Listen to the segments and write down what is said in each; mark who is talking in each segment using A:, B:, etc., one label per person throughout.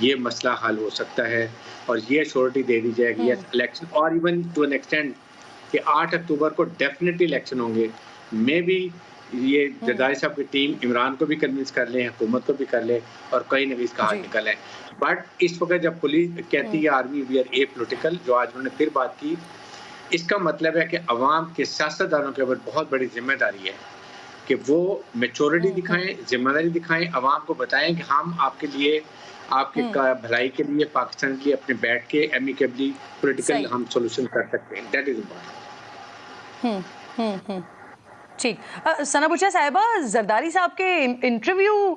A: یہ مسئلہ حل ہو سکتا ہے اور یہ شورٹی دے دی جائے گی الیکشن، اور ایون ٹو این ایکسٹینٹ کہ 8 اکتوبر کو ڈیفینیٹلی الیکشن ہوں گے. میں بھی یہ زرداری صاحب کی ٹیم عمران کو بھی کنونس کر لیں، حکومت کو بھی کر لے اور کہیں نہ بھی اس کا حل نکل ہے. بٹ اس وقت جب پولیس کہتی ہے آرمی وی آر اے پولیٹیکل، جو آج انہوں نے پھر بات کی، اس کا مطلب ہے کہ عوام کے سیاستدانوں کے اوپر بہت بڑی ذمہ داری ہے کہ وہ میچورٹی دکھائیں، ذمہ داری دکھائیں، عوام کو بتائیں کہ ہم آپ کے لیے، آپ کی بھلائی کے لیے، پاکستان کے لیے اپنے بیٹھ کے ایمیکیبلی پولیٹیکل ہم سولوشن کر سکتے ہیں. That is important.
B: ٹھیک. ثنا بچا صاحبہ، زرداری صاحب کے انٹرویو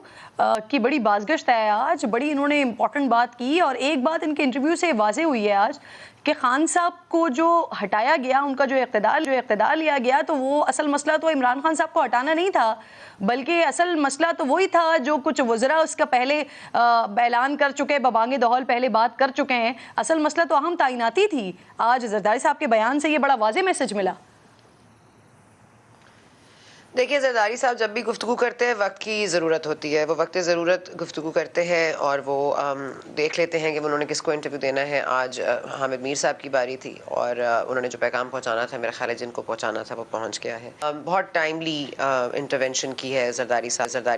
B: کی بڑی بازگشت ہے آج، بڑی انہوں نے امپورٹنٹ بات کی، اور ایک بات ان کے انٹرویو سے واضح ہوئی ہے آج کہ خان صاحب کو جو ہٹایا گیا، ان کا جو اقتدار لیا گیا، تو وہ اصل مسئلہ تو عمران خان صاحب کو ہٹانا نہیں تھا، بلکہ اصل مسئلہ تو وہی تھا جو کچھ وزراء اس کا پہلے اعلان کر چکے، ببانگ دہل پہلے بات کر چکے ہیں. اصل مسئلہ تو اہم تعیناتی تھی. آج زرداری صاحب کے بیان سے یہ بڑا واضح میسج ملا.
C: دیکھیے، زرداری صاحب جب بھی گفتگو کرتے ہیں وقت کی ضرورت ہوتی ہے، وہ وقت ضرورت گفتگو کرتے ہیں اور وہ دیکھ لیتے ہیں کہ انہوں نے کس کو انٹرویو دینا ہے. آج حامد میر صاحب کی باری تھی اور انہوں نے جو پیغام پہنچانا تھا، میرا خیال ہے جن کو پہنچانا تھا وہ پہنچ گیا ہے. بہت ٹائملی انٹرونشن کی ہے زرداری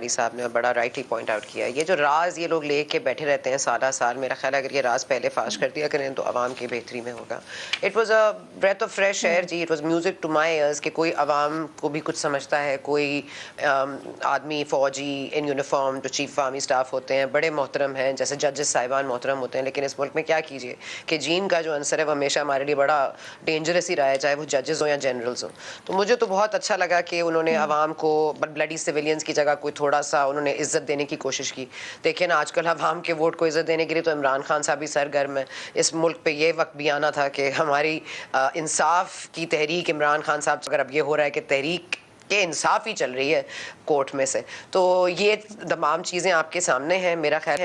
C: صاحب نے، بڑا رائٹلی پوائنٹ آؤٹ کیا ہے. یہ جو راز یہ لوگ لے کے بیٹھے رہتے ہیں سالہ سال، میرا خیال ہے اگر یہ راز پہلے فاش کر دیا کریں تو عوام کی بہتری میں ہوگا. It was a breath of fresh air جی، it was music to my ears کہ کوئی عوام کو بھی کچھ سمجھتا ہے. کوئی آدمی فوجی ان یونیفارم جو چیف آرمی سٹاف ہوتے ہیں بڑے محترم ہیں، جیسے ججز صاحبان محترم ہوتے ہیں، لیکن اس ملک میں کیا کیجیے کہ جین کا جو عنصر ہے وہ ہمیشہ ہمارے لیے بڑا ڈینجرس ہی رہا ہے، چاہے وہ ججز ہوں یا جنرلز ہوں. تو مجھے تو بہت اچھا لگا کہ انہوں نے عوام کو بلڈی سویلینز کی جگہ کوئی تھوڑا سا انہوں نے عزت دینے کی کوشش کی. دیکھیں نا، آج کل عوام کے ووٹ کو عزت دینے کے لیے تو عمران خان صاحب بھی سرگرم ہے. اس ملک پہ یہ وقت بھی آنا تھا کہ ہماری انصاف کی تحریک، عمران خان صاحب اگر اب یہ ہو رہا ہے کہ تحریک کہ انصاف ہی چل رہی ہے کورٹ میں سے، تو یہ تمام چیزیں آپ کے سامنے ہیں. میرا خیال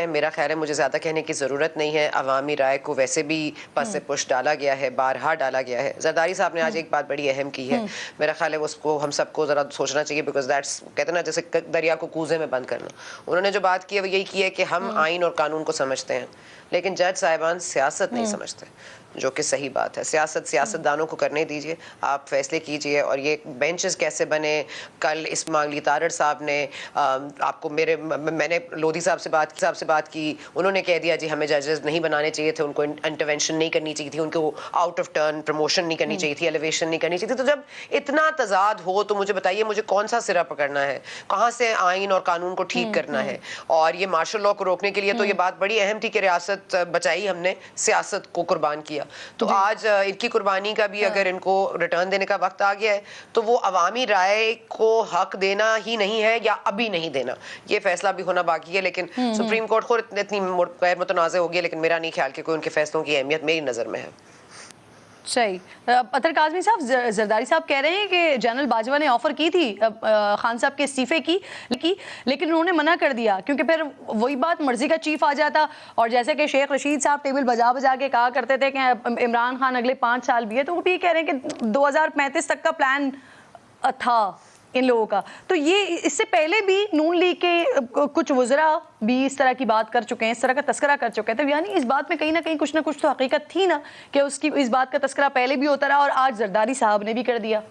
C: ہے مجھے زیادہ کہنے کی ضرورت نہیں ہے. عوامی رائے کو ویسے بھی پس سے پش ڈالا گیا ہے، بارہا ڈالا گیا ہے. زرداری صاحب نے آج ایک بات بڑی اہم کی ہے، میرا خیال ہے اس کو ہم سب کو ذرا سوچنا چاہیے، بیکاز دیٹس کہتے ہیں نا جیسے دریا کو کوزے میں بند کرنا. انہوں نے جو بات کی ہے وہ یہی کی ہے کہ ہم آئین اور قانون کو سمجھتے ہیں لیکن جج صاحبان سیاست نہیں سمجھتے، جو کہ صحیح بات ہے. سیاستدانوں کو کرنے دیجیے، آپ فیصلے کیجیے. اور یہ بینچز کیسے بنے، کل اسماعیل علی تارڑ صاحب نے آپ کو میں نے لودھی صاحب سے بات کی، انہوں نے کہہ دیا جی ہمیں ججز نہیں بنانے چاہیے تھے، ان کو انٹرونشن نہیں کرنی چاہیے تھی، ان کو آؤٹ آف ٹرن پروموشن نہیں کرنی چاہیے تھی، ایلیویشن نہیں کرنی چاہیے تھی. تو جب اتنا تضاد ہو تو مجھے بتائیے مجھے کون سا سرا پکڑنا ہے، کہاں سے آئین اور قانون کو ٹھیک کرنا ہے. اور یہ مارشل لاء کو روکنے کے لیے تو یہ بات بڑی اہم تھی کہ ریاست بچائی ہم نے، سیاست کو قربان کیا. تو آج ان کی قربانی کا بھی اگر ان کو ریٹرن دینے کا وقت آ گیا ہے تو وہ عوامی رائے کو حق دینا ہی نہیں ہے یا ابھی نہیں دینا، یہ فیصلہ بھی ہونا باقی ہے. لیکن سپریم کورٹ خود اتنی غیر متنازع ہوگی، لیکن میرا نہیں خیال کہ کوئی ان کے فیصلوں کی اہمیت میری نظر میں ہے.
B: صحیح. اطہر کاظمی صاحب، زرداری صاحب کہہ رہے ہیں کہ جنرل باجوہ نے آفر کی تھی خان صاحب کے استعفے کی، لیکن انہوں نے منع کر دیا کیونکہ پھر وہی بات مرضی کا چیف آ جاتا. اور جیسے کہ شیخ رشید صاحب ٹیبل بجا کے کہا کرتے تھے کہ عمران خان اگلے 5 سال بھی ہے، تو وہ بھی کہہ رہے ہیں کہ 2035 تک کا پلان تھا ان لوگوں کا. تو یہ اس سے پہلے بھی نون لیگ کے کچھ وزراء بھی اس طرح کی بات کر چکے ہیں، اس طرح کا تذکرہ کر چکے تھے. یعنی اس بات میں کہیں نہ کہیں کچھ نہ کچھ تو حقیقت تھی نا کہ اس بات کا تذکرہ پہلے بھی ہوتا رہا اور آج زرداری صاحب نے بھی کر دیا.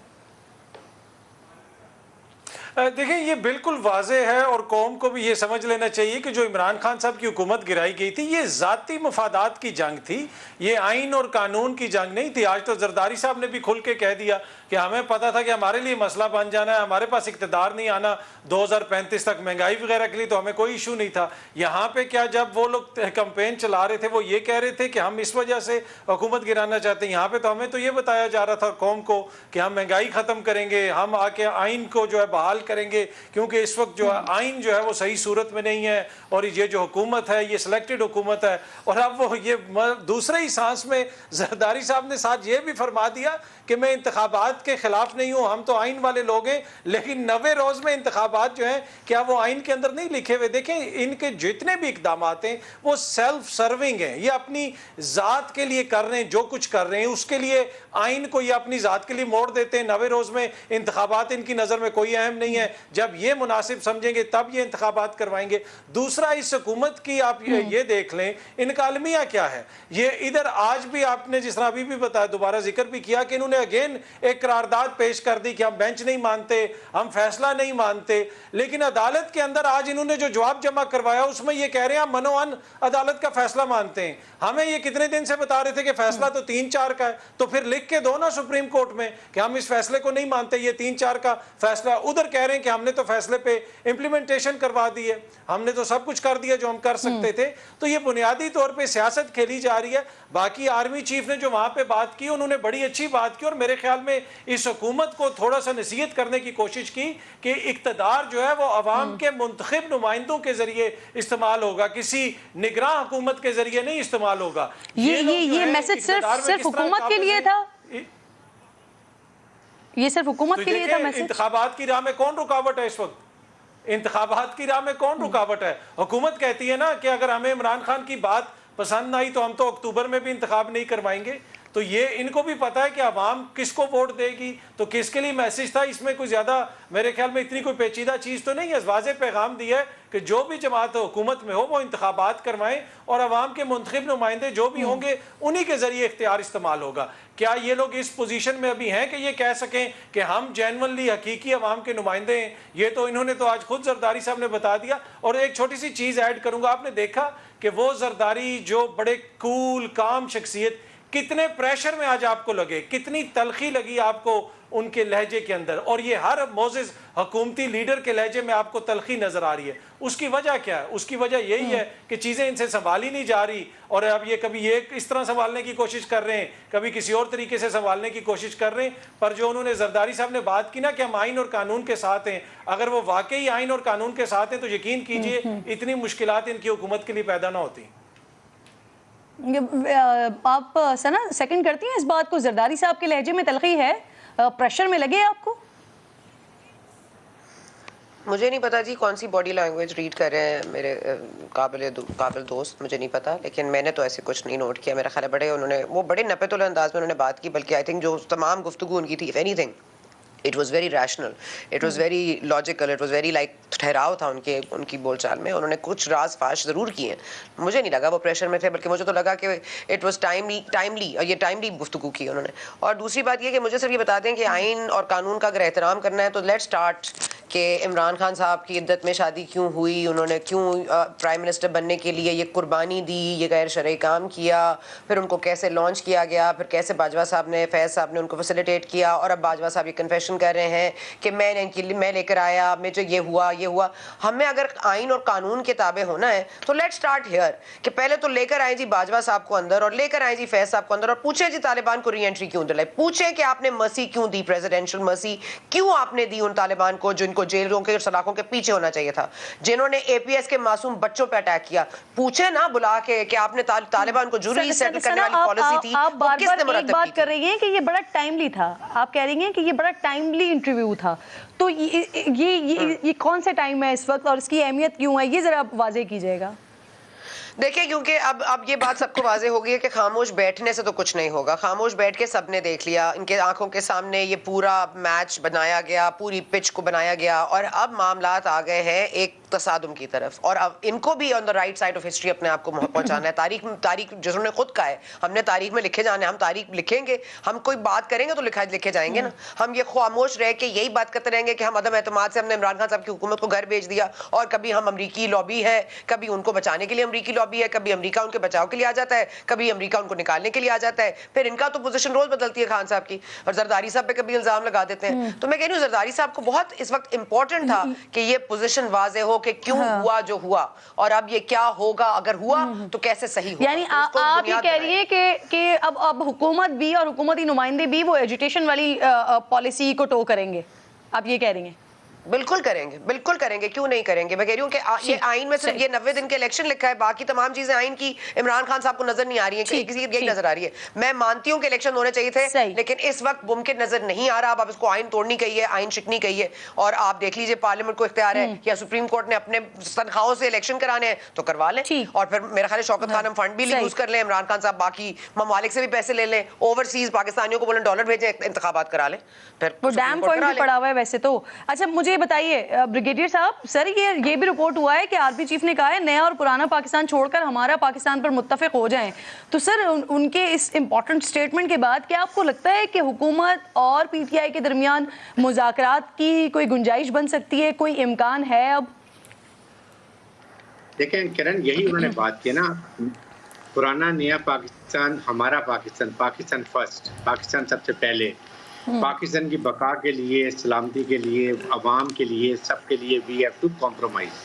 D: دیکھیں یہ بالکل واضح ہے اور قوم کو بھی یہ سمجھ لینا چاہیے کہ جو عمران خان صاحب کی حکومت گرائی گئی تھی یہ ذاتی مفادات کی جنگ تھی، یہ آئین اور قانون کی جنگ نہیں تھی. آج تو زرداری صاحب نے بھی کھل کے کہہ دیا کہ ہمیں پتا تھا کہ ہمارے لیے مسئلہ بن جانا ہے، ہمارے پاس اقتدار نہیں آنا 2035 تک مہنگائی وغیرہ کے لیے، تو ہمیں کوئی ایشو نہیں تھا. یہاں پہ کیا جب وہ لوگ کمپین چلا رہے تھے وہ یہ کہہ رہے تھے کہ ہم اس وجہ سے حکومت گرانا چاہتے ہیں، یہاں پہ تو ہمیں تو یہ بتایا جا رہا تھا قوم کو کہ ہم مہنگائی ختم کریں گے، ہم آ کے آئین کو جو ہے بحال کریں گے، کیونکہ اس وقت جو آئین جو ہے وہ صحیح صورت میں نہیں ہے اور یہ جو حکومت ہے یہ سلیکٹڈ حکومت ہے. اور اب وہ یہ دوسرے ہی سانس میں زرداری صاحب نے ساتھ یہ بھی فرما دیا کہ میں انتخابات کے خلاف نہیں ہوں، ہم تو آئین والے لوگ ہیں، لیکن 90 روز میں انتخابات جو ہیں کیا وہ آئین کے اندر نہیں لکھے ہوئے؟ دیکھیں ان کے جتنے بھی اقدامات ہیں وہ سیلف سرونگ ہیں، یہ اپنی ذات کے لیے کر رہے ہیں، جو کچھ کر رہے ہیں اس کے لیے آئین کو یہ اپنی ذات کے لیے موڑ دیتے ہیں. 90 روز میں انتخابات ان کی نظر میں کوئی اہم نہیں نہیں ہے, جب یہ مناسب سمجھیں گے تب یہ انتخابات کروائیں گے. دوسرا, اس حکومت کی آپ یہ دیکھ لیں ان کا المیہ کیا ہے. یہ ادھر آج بھی آپ نے جس طرح ابھی بھی بتایا, دوبارہ ذکر بھی کیا کہ انہوں نے اگین ایک قرارداد پیش کر دی کہ ہم بینچ نہیں مانتے, ہم فیصلہ نہیں مانتے, لیکن عدالت کے اندر آج انہوں نے جو جواب جمع کروایا اس میں یہ کہہ رہے ہیں ہم منوان عدالت کا فیصلہ مانتے ہیں. ہمیں یہ کتنے دن سے بتا رہے تھے کہ فیصلہ تو 3-4 کا ہے, تو پھر لکھ کے دو نا سپریم کورٹ میں کہ ہم اس فیصلے کو نہیں مانتے, یہ 3-4 کا فیصلہ. ادھر کہہ رہے ہیں کہ ہم نے تو فیصلے پہ امپلیمنٹیشن کروا دی ہے, ہم نے تو سب کچھ کر دیا جو ہم کر سکتے تھے. تو یہ بنیادی طور پہ سیاست کھیلی جا رہی ہے. باقی آرمی چیف نے جو وہاں پہ بات کی انہوں نے بڑی اچھی بات کی, اور میرے خیال میں اس حکومت کو تھوڑا سا نصیحت کرنے کی کوشش کی کہ اقتدار جو ہے وہ عوام کے منتخب نمائندوں کے ذریعے استعمال ہوگا, کسی نگراں حکومت کے ذریعے نہیں استعمال ہوگا.
B: یہ میسج صرف حکومت کے لیے تھا, یہ صرف حکومت کے لیے تھا میسج.
D: انتخابات کی راہ میں کون رکاوٹ ہے اس وقت؟ انتخابات کی راہ میں کون رکاوٹ ہے؟ حکومت کہتی ہے نا کہ اگر ہمیں عمران خان کی بات پسند نہ آئی تو ہم تو اکتوبر میں بھی انتخاب نہیں کروائیں گے. تو یہ ان کو بھی پتا ہے کہ عوام کس کو ووٹ دے گی, تو کس کے لیے میسج تھا. اس میں کوئی زیادہ میرے خیال میں اتنی کوئی پیچیدہ چیز تو نہیں ہے. واضح پیغام دیا ہے کہ جو بھی جماعت حکومت میں ہو وہ انتخابات کروائیں, اور عوام کے منتخب نمائندے جو بھی ہوں گے انہی کے ذریعے اختیار استعمال ہوگا. کیا یہ لوگ اس پوزیشن میں ابھی ہیں کہ یہ کہہ سکیں کہ ہم جینونلی حقیقی عوام کے نمائندے ہیں؟ یہ تو انہوں نے تو آج خود زرداری صاحب نے بتا دیا. اور ایک چھوٹی سی چیز ایڈ کروں گا, آپ نے دیکھا کہ وہ زرداری جو بڑے کول کام شخصیت, کتنے پریشر میں آج آپ کو لگے, کتنی تلخی لگی آپ کو ان کے لہجے کے اندر, اور یہ ہر معزز حکومتی لیڈر کے لہجے میں آپ کو تلخی نظر آ رہی ہے. اس کی وجہ کیا ہے؟ اس کی وجہ یہی ہے کہ چیزیں ان سے سنبھالی نہیں جا رہی, اور اب یہ کبھی یہ اس طرح سنبھالنے کی کوشش کر رہے ہیں, کبھی کسی اور طریقے سے سنبھالنے کی کوشش کر رہے ہیں. پر جو انہوں نے زرداری صاحب نے بات کی نا کہ ہم آئین اور قانون کے ساتھ ہیں, اگر وہ واقعی آئین اور قانون کے ساتھ ہیں تو یقین کیجئے اتنی مشکلات ان کی حکومت کے لیے پیدا نہ ہوتی.
B: آپ سنا سیکنڈ کرتی ہیں اس بات کو, زرداری صاحب کے لہجے میں تلخی ہے, پریشر میں لگے آپ کو؟
C: مجھے نہیں پتا جی کون سی باڈی لینگویج ریڈ کر رہے ہیں میرے قابل دوست, مجھے نہیں پتا, لیکن میں نے تو ایسے کچھ نہیں نوٹ کیا. میرا خیال ہے بڑے انہوں نے وہ بڑے نپے تلے انداز میں انہوں نے بات کی, بلکہ آئی تھنک جو تمام گفتگو ان کی تھی, if anything it was very rational, it was very logical, it was very like ٹھہراؤ تھا ان کی بول چال میں. انہوں نے کچھ راز فاش ضرور کیے ہیں, مجھے نہیں لگا وہ پریشر میں تھے, بلکہ مجھے تو لگا کہ اٹ واز ٹائملی, یہ ٹائملی گفتگو کی انہوں نے. اور دوسری بات یہ کہ مجھے صرف یہ بتا دیں کہ آئین اور قانون کا اگر احترام کرنا ہے تو لیٹ سٹارٹ کہ عمران خان صاحب کی عدت میں شادی کیوں ہوئی, انہوں نے کیوں پرائم منسٹر بننے کے لیے یہ قربانی دی, یہ غیر شرعی کام کیا, پھر ان کو کیسے لانچ کیا گیا, پھر کیسے باجوہ صاحب نے, فیض صاحب نے ان کو فیسیلیٹیٹ کیا, اور اب باجوہ صاحب یہ کنفیشن کر رہے ہیں کہ میں لے کر آیا, مجھے یہ ہوا. ہمیں اگر آئین اور قانون کے تابع ہونا ہے تو لیٹ سٹارٹ ہیئر کہ پہلے تو لے کر آئیں جی باجوہ صاحب کو اندر, اور لے کر آئیں جی فیض صاحب کو اندر, اور پوچھیں جی طالبان کو ری انٹری کیوں دلائی, پوچھیں کہ آپ نے مرسی کیوں دی, پریزیڈینشل مرسی کیوں آپ نے دی ان طالبان کو جن کو جیلوں کے سلاخوں کے پیچھے ہونا چاہیے تھا, جنہوں نے اے پی ایس کے معصوم بچوں پہ اٹیک کیا. پوچھیں نا بلا کے کہ آپ نے طالبان کو جوری سیٹل کرنے والی پالیسی تھی,
B: آپ بار
C: کس نے
B: بار ایک
C: مرتب
B: بات
C: کی
B: کر رہی ہیں کہ یہ بڑا ٹائملی تھا, آپ کہہ رہی ہیں کہ یہ بڑا ٹائملی انٹرویو تھا, تو یہ کون سا ٹائم ہے اس وقت اور اس کی اہمیت کیوں ہے, یہ ذرا واضح کیجئے گا.
C: دیکھیں کیونکہ اب یہ بات سب کو واضح ہو گئی ہے کہ خاموش بیٹھنے سے تو کچھ نہیں ہوگا. خاموش بیٹھ کے سب نے دیکھ لیا, ان کے آنکھوں کے سامنے یہ پورا میچ بنایا گیا, پوری پچ کو بنایا گیا, اور اب معاملات آ گئے ہیں ایک تصادم کی طرف, اور اب ان کو بھی on the right side of history اپنے آپ کو پہنچانا ہے. تاریخ جس نے خود کہا ہے ہم نے تاریخ میں لکھے جانا ہے, ہم تاریخ لکھیں گے, ہم کوئی بات کریں گے تو لکھے جائیں گے نا. ہم یہ خاموش رہ کے یہی بات کرتے رہیں گے کہ ہم عدم اعتماد سے ہم نے عمران خان صاحب کی حکومت کو گھر بھیج دیا, اور کبھی ہم امریکی لابی ہے, کبھی ان کو بچانے کے لیے امریکی لابی ہے, کبھی امریکہ ان کے بچاؤ کے لیے آ جاتا ہے, کبھی امریکہ ان کو نکالنے کے لیے آ جاتا ہے. پھر ان کا تو پوزیشن روز بدلتی ہے خان صاحب کی, اور زرداری صاحب پہ کبھی الزام لگا دیتے ہیں. تو میں کہہ رہی ہوں زرداری صاحب کو بہت اس وقت امپورٹنٹ تھا کہ یہ پوزیشن واضح ہو کہ کیوں ہوا جو ہوا, اور اب یہ کیا ہوگا اگر ہوا تو کیسے صحیح ہوگا.
B: یعنی آپ یہ کہہ رہی ہیں کہ اب حکومت بھی اور حکومتی نمائندے بھی وہ ایجوٹیشن والی پالیسی کو ٹو کریں گے, آپ یہ کہہ رہی ہیں؟
C: بالکل کریں گے, کیوں نہیں کریں گے. میں کہہ رہی ہوں کہ یہ آئین میں صرف یہ 90 دن کے الیکشن لکھا ہے, باقی تمام چیزیں آئین کی عمران خان صاحب کو نظر نہیں آ رہی ہیں, کسی یہی نظر آ رہی ہے. میں مانتی ہوں کہ الیکشن ہونے چاہیے تھے, لیکن اس وقت ممکن نظر نہیں آ رہا. اب اس کو آئین توڑنی کہی ہے, آئین شکنی کہی ہے, اور آپ دیکھ لیجئے پارلیمنٹ کو اختیار ہے, یا سپریم کورٹ نے اپنے تنخواہوں سے الیکشن کرانے ہیں تو کروا لیں, اور پھر میرا خیال ہے شوکت خانم فنڈ بھی یوز کر لیں, عمران خان صاحب باقی ممالک سے بھی پیسے لے لیں, اوورسیز پاکستانیوں کو بولیں ڈالر بھیجیں, انتخابات کرا لیں. پھر
B: وہ ڈیم پوائنٹ بھی پڑا ہوا ہے ویسے تو. اچھا مجھے یہ بتائیے بریگیڈیئر صاحب، سر یہ بھی رپورٹ ہوا ہے کہ آرمی چیف نے کہا ہے نیا اور پرانا پاکستان چھوڑ کر ہمارا پاکستان پر متفق ہو جائیں، تو سر ان کے اس امپورٹنٹ سٹیٹمنٹ کے بعد کیا آپ کو لگتا ہے کہ حکومت اور پی ٹی آئی کے درمیان مذاکرات کی کوئی گنجائش بن سکتی ہے، کوئی امکان ہے اب؟
A: دیکھیں کرن، یہی انہوں نے بات کی نا، پرانا نیا پاکستان، ہمارا پاکستان، پاکستان فرسٹ، پاکستان سب سے پہلے، پاکستان کی بقا کے لیے، سلامتی کے لیے، عوام کے لیے، سب کے لیے وی ہیو ٹو کمپرومائز،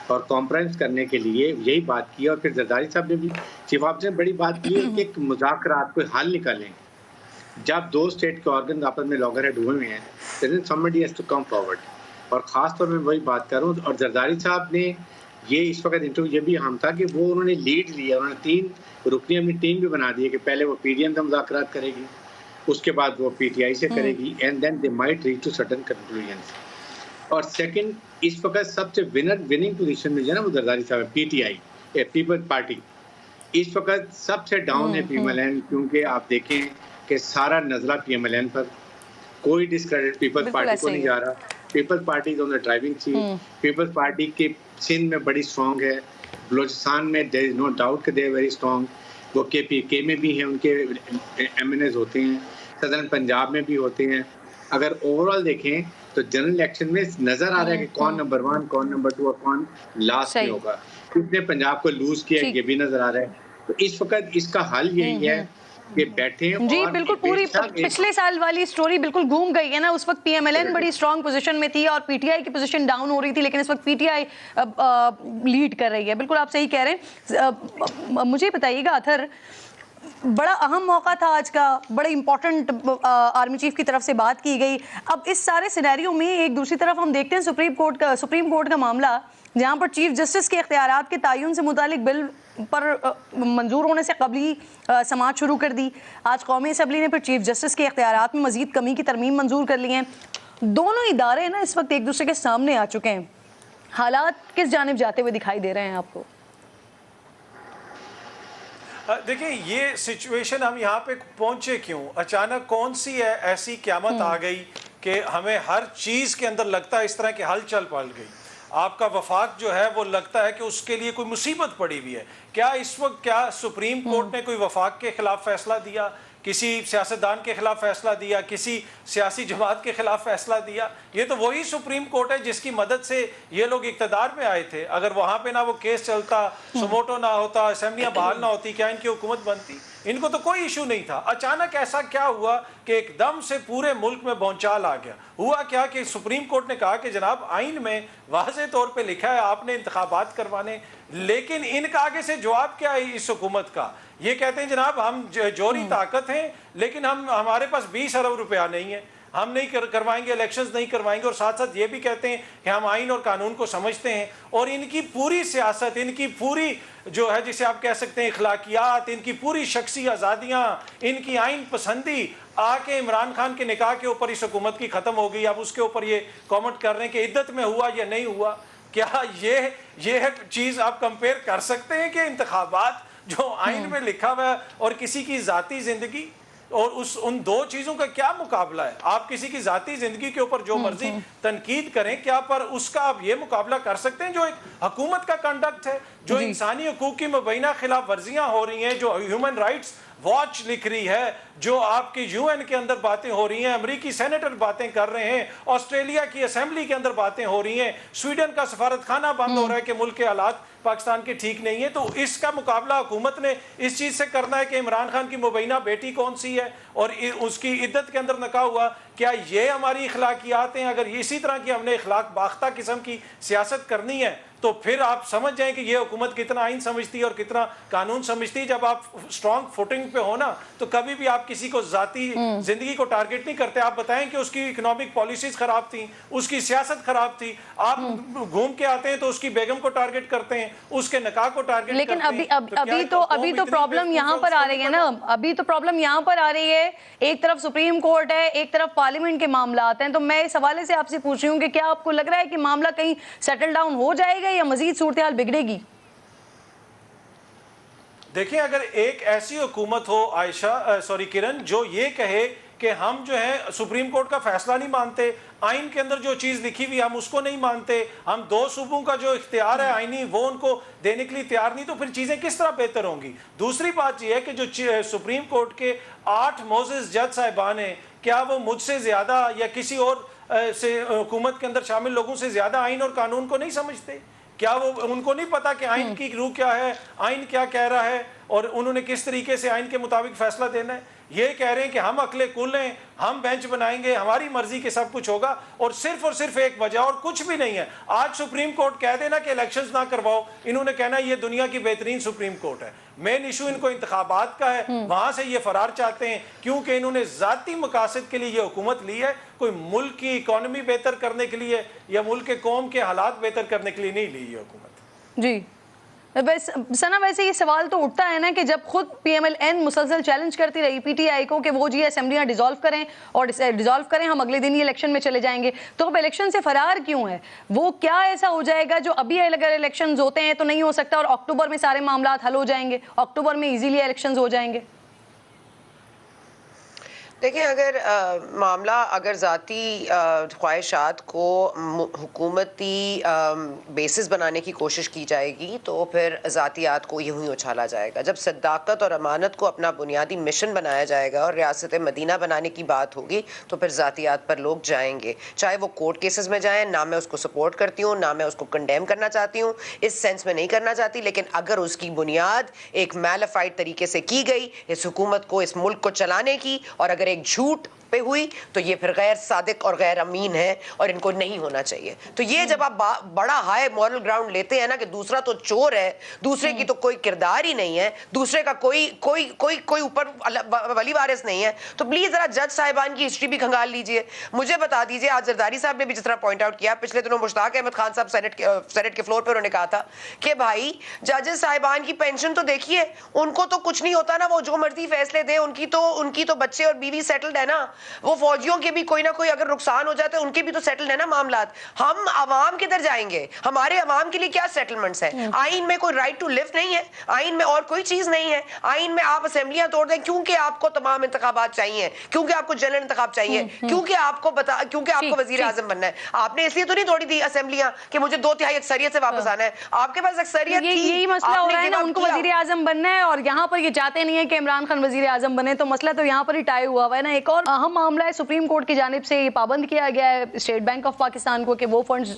A: اور کمپرومائز کرنے کے لیے یہی بات کی. اور پھر زرداری صاحب نے بھی، چیف آفیسر نے بڑی بات کی ہے کہ ایک مذاکرات کو حل نکالیں. جب دو اسٹیٹ کے آرگن آپس میں لاگر ہیڈ ہوئے ہیں then somebody has to come forward. اور خاص طور میں وہی بات کر رہا ہوں. اور زرداری صاحب نے یہ اس وقت انٹرویو یہ بھی اہم تھا کہ وہ انہوں نے لیڈ لیا، انہوں نے 3 رکنی اپنی ٹیم بھی بنا دی ہے کہ پہلے وہ پی ڈی ایم سے مذاکرات کرے گی، اس کے بعد وہ پی ٹی آئی سے کرے گی، and then they might reach to certain conclusions. اور سیکنڈ، اس وقت سب سے وننگ پوزیشن میں جو ہے نا وہ زرداری صاحب ہے، P T I, people party اس وقت سب سے ڈاؤن ہے پی ایم ایل این. کیونکہ آپ دیکھیں کہ سارا نزلہ پی ایم ایل این پر، کوئی ڈسکریڈٹ پیپلز پارٹی کو نہیں جا رہا. Peoples Party on the driving seat. Peoples Party کی سندھ میں بڑی اسٹرانگ ہے، بلوچستان میں دیر از نو ڈاؤٹ کہ دے ویری اسٹرانگ. وہ کے پی کے میں بھی ہیں، ان کے ایم این ایز ہوتے ہیں، سدرن پنجاب میں بھی ہوتے ہیں. اگر اوور آل دیکھیں تو جنرل الیکشن میں نظر آ رہا ہے کہ کون نمبر 1، کون نمبر 2 اور کون لاسٹ میں ہوگا. کس نے پنجاب کو لوز کیا یہ بھی نظر آ رہا ہے. تو اس وقت اس کا حل یہی ہے کہ بیٹھیں.
B: جی بالکل، پوری پچھلے سال والی سٹوری بالکل گھوم گئی ہے نا. اس وقت پی ایم ایل این بڑی اسٹرانگ پوزیشن میں تھی اور پی ٹی آئی کی پوزیشن ڈاؤن ہو رہی تھی، لیکن اس وقت پی ٹی آئی لیڈ کر رہی ہے. بالکل آپ صحیح کہہ رہے ہیں. مجھے بتائیے گا اطہر، بڑا اہم موقع تھا آج کا، بڑا امپورٹنٹ آرمی چیف کی طرف سے بات کی گئی. اب اس سارے سینیریو میں ایک دوسری طرف ہم دیکھتے ہیں سپریم کورٹ کا معاملہ، جہاں پر چیف جسٹس کے اختیارات کے تعین سے متعلق بل پر منظور ہونے سے قبل ہی سماعت شروع کر دی. آج قومی اسمبلی نے پھر چیف جسٹس کے اختیارات میں مزید کمی کی ترمیم منظور کر لی ہیں. دونوں ادارے نا اس وقت ایک دوسرے کے سامنے آ چکے ہیں. حالات کس جانب جاتے ہوئے دکھائی دے رہے ہیں آپ کو؟
D: دیکھیں یہ سچویشن ہم یہاں پہ پہنچے کیوں؟ اچانک کون سی ہے ایسی قیامت آ گئی کہ ہمیں ہر چیز کے اندر لگتا ہے اس طرح کی ہلچل پڑ گئی. آپ کا وفاق جو ہے وہ لگتا ہے کہ اس کے لیے کوئی مصیبت پڑی ہوئی ہے. کیا اس وقت کیا سپریم کورٹ نے کوئی وفاق کے خلاف فیصلہ دیا، کسی سیاستدان کے خلاف فیصلہ دیا، کسی سیاسی جماعت کے خلاف فیصلہ دیا؟ یہ تو وہی سپریم کورٹ ہے جس کی مدد سے یہ لوگ اقتدار میں آئے تھے. اگر وہاں پہ نہ وہ کیس چلتا، سموٹو نہ ہوتا، اسمبلیاں بحال نہ ہوتی، کیا ان کی حکومت بنتی؟ ان کو تو کوئی ایشو نہیں تھا. اچانک ایسا کیا ہوا کہ ایک دم سے پورے ملک میں بھونچال آ گیا؟ ہوا کیا کہ سپریم کورٹ نے کہا کہ جناب آئین میں واضح طور پہ لکھا ہے آپ نے انتخابات کروانے، لیکن ان کا آگے سے جواب کیا ہے اس حکومت کا؟ یہ کہتے ہیں جناب ہم جوہری طاقت ہیں لیکن ہمارے پاس 20 ارب روپیہ نہیں ہے، ہم نہیں کروائیں گے، الیکشنز نہیں کروائیں گے. اور ساتھ ساتھ یہ بھی کہتے ہیں کہ ہم آئین اور قانون کو سمجھتے ہیں. اور ان کی پوری سیاست، ان کی پوری جو ہے جسے آپ کہہ سکتے ہیں اخلاقیات، ان کی پوری شخصی آزادیاں، ان کی آئین پسندی آ کے عمران خان کے نکاح کے اوپر اس حکومت کی ختم ہو گئی. اب اس کے اوپر یہ کامنٹ کر رہے ہیں کہ عدت میں ہوا یا نہیں ہوا. کیا یہ چیز آپ کمپیئر کر سکتے ہیں کہ انتخابات جو آئین میں لکھا ہوا ہے اور کسی کی ذاتی زندگی، اور ان دو چیزوں کا کیا مقابلہ ہے؟ آپ کسی کی ذاتی زندگی کے اوپر جو مرضی تنقید کریں، کیا پر اس کا آپ یہ مقابلہ کر سکتے ہیں جو ایک حکومت کا کنڈکٹ ہے، جو انسانی حقوق کی مبینہ خلاف ورزیاں ہو رہی ہیں، جو ہیومن رائٹس واچ لکھ رہی ہے، جو آپ کی یو این کے اندر باتیں ہو رہی ہیں، امریکی سینیٹر باتیں کر رہے ہیں، آسٹریلیا کی اسمبلی کے اندر باتیں ہو رہی ہیں، سویڈن کا سفارت خانہ بند ہو رہا ہے کہ ملک کے حالات پاکستان کے ٹھیک نہیں ہے. تو اس کا مقابلہ حکومت نے اس چیز سے کرنا ہے کہ عمران خان کی مبینہ بیٹی کون سی ہے اور اس کی عدت کے اندر نکاح ہوا. کیا یہ ہماری اخلاقیات ہیں؟ اگر اسی طرح کی ہم نے اخلاق باختہ قسم کی سیاست کرنی ہے تو پھر آپ سمجھ جائیں کہ یہ حکومت کتنا آئین سمجھتی ہے اور کتنا قانون سمجھتی ہے. جب آپ اسٹرانگ فوٹنگ پہ ہونا تو کبھی بھی آپ کسی کو ذاتی زندگی کو ٹارگٹ نہیں کرتے. آپ بتائیں کہ اس کی اکنامک پالیسیز خراب تھیں، اس کی سیاست خراب تھی، آپ گھوم کے آتے ہیں تو اس کی بیگم کو ٹارگٹ کرتے ہیں، اس کے نکاح کو ٹارگٹ کرتے ہیں.
B: لیکن ابھی تو پرابلم یہاں پر آ رہی ہے نا، ابھی تو پرابلم یہاں پر آ رہی ہے. ایک طرف سپریم کورٹ ہے، ایک طرف پارلیمنٹ کے معاملات ہیں. تو میں اس حوالے سے آپ سے پوچھ رہی ہوں کہ کیا آپ کو لگ رہا ہے کہ معاملہ کہیں سیٹل ڈاؤن ہو جائے گا یا مزید صورتحال بگڑے گی؟
D: دیکھیں اگر ایک ایسی حکومت ہو عائشہ سوری کرن جو یہ کہے کہ ہم جو ہے سپریم کورٹ کا فیصلہ نہیں مانتے, آئین کے اندر جو چیز لکھی ہوئی ہم اس کو نہیں مانتے, ہم 2 صوبوں کا جو اختیار ہے آئینی وہ ان کو دینے کے لیے تیار نہیں, تو پھر چیزیں کس طرح بہتر ہوں گی. دوسری بات یہ ہے کہ جو سپریم کورٹ کے 8 معزز جج صاحبان ہیں, کیا وہ مجھ سے زیادہ یا کسی اور سے حکومت کے اندر شامل لوگوں سے زیادہ آئین اور قانون کو نہیں سمجھتے؟ کیا وہ ان کو نہیں پتا کہ آئین کی روح کیا ہے, آئین کیا کہہ رہا ہے اور انہوں نے کس طریقے سے آئین کے مطابق فیصلہ دینا ہے؟ یہ کہہ رہے ہیں کہ ہم عقل کل ہیں, ہم بینچ بنائیں گے, ہماری مرضی کے سب کچھ ہوگا, اور صرف ایک وجہ اور کچھ بھی نہیں ہے. آج سپریم کورٹ کہہ دینا کہ الیکشنز نہ کرواؤ, انہوں نے کہنا یہ دنیا کی بہترین سپریم کورٹ ہے. مین ایشو ان کو انتخابات کا ہے, وہاں سے یہ فرار چاہتے ہیں کیونکہ انہوں نے ذاتی مقاصد کے لیے یہ حکومت لی ہے, کوئی ملک کی اکانومی بہتر کرنے کے لیے یا ملک کے قوم کے حالات بہتر کرنے کے لیے نہیں لی یہ حکومت.
B: جی ثنا, ویسے یہ سوال تو اٹھتا ہے نا کہ جب خود پی ایم ایل این مسلسل چیلنج کرتی رہی پی ٹی آئی کو کہ وہ جی اسمبلیاں ڈیزالو کریں ہم اگلے دن ہی الیکشن میں چلے جائیں گے, تو اب الیکشن سے فرار کیوں ہے؟ وہ کیا ایسا ہو جائے گا جو ابھی اگر الیکشنز ہوتے ہیں تو نہیں ہو سکتا اور اکتوبر میں سارے معاملات حل ہو جائیں گے, اکتوبر میں ایزیلی الیکشنز ہو جائیں گے؟
C: دیکھیں اگر معاملہ اگر ذاتی خواہشات کو حکومتی بیسس بنانے کی کوشش کی جائے گی تو پھر ذاتیات کو یوں ہی اچھالا جائے گا. جب صداقت اور امانت کو اپنا بنیادی مشن بنایا جائے گا اور ریاست مدینہ بنانے کی بات ہوگی تو پھر ذاتیات پر لوگ جائیں گے, چاہے وہ کورٹ کیسز میں جائیں. نہ میں اس کو سپورٹ کرتی ہوں, نہ میں اس کو کنڈیم کرنا چاہتی ہوں, اس سینس میں نہیں کرنا چاہتی, لیکن اگر اس کی بنیاد ایک میلفائڈ طریقے سے کی گئی اس حکومت کو, اس ملک کو چلانے کی, اور اگر ایک جھوٹ پہ ہوئی تو یہ پھر غیر صادق اور غیر امین ہے اور ان کو نہیں ہونا چاہیے. تو یہ جب آپ بڑا ہائی مورل گراؤنڈ لیتے ہیں نا کہ دوسرا تو چور ہے, دوسرے کی تو کوئی کردار ہی نہیں ہے, دوسرے کا کوئی اوپر ولی وارث نہیں ہے, تو پلیز ذرا جج صاحبان کی ہسٹری بھی کھنگال لیجئے. مجھے بتا دیجئے, آج زرداری صاحب نے بھی جس طرح پوائنٹ آؤٹ کیا, پچھلے دنوں مشتاق احمد خان صاحب سینٹ کے فلور پہ انہوں نے کہا تھا کہ بھائی ججز صاحبان کی پینشن تو دیکھیے, ان کو تو کچھ نہیں ہوتا نا, وہ جو مرضی فیصلے دیں, ان کی تو بچے اور بیوی سیٹلڈ ہے نا, وہ فوجیوں کے بھی کوئی نہ کوئی اگر نقصان ہو جاتا ہے ان کے بھی تو سیٹلڈ ہے نا معاملات. ہم عوام کدھر جائیں گے؟ ہمارے عوام کے لیے کیا سیٹلمنٹس ہیں؟ آئین میں کوئی رائٹ ٹو لیو نہیں ہے, آئین میں اور کوئی چیز نہیں ہے, آئین میں آپ اسمبلیاں توڑ دیں کیونکہ آپ کو تمام انتخابات چاہیے, کیونکہ آپ کو جنرل انتخاب چاہیے, کیونکہ آپ کو وزیر اعظم بننا ہے. آپ نے اس لیے تو نہیں توڑی تھی اسمبلیاں کہ مجھے 2/3 اکثریت سے واپس آنا ہے, آپ کے پاس اکثریت تھی,
B: یہی مسئلہ ہو رہا ہے نا, ان کو وزیر اعظم بننا ہے اور یہاں پر یہ چاہتے نہیں ہے کہ عمران خان وزیر اعظم بنے, تو مسئلہ تو یہاں پر ہی ٹائی ہوا ہے نا. ایک اور اہم معاملہ ہے, سپریم کورٹ کی جانب سے یہ پابند کیا گیا ہے اسٹیٹ بینک آف پاکستان کو کہ وہ فنڈز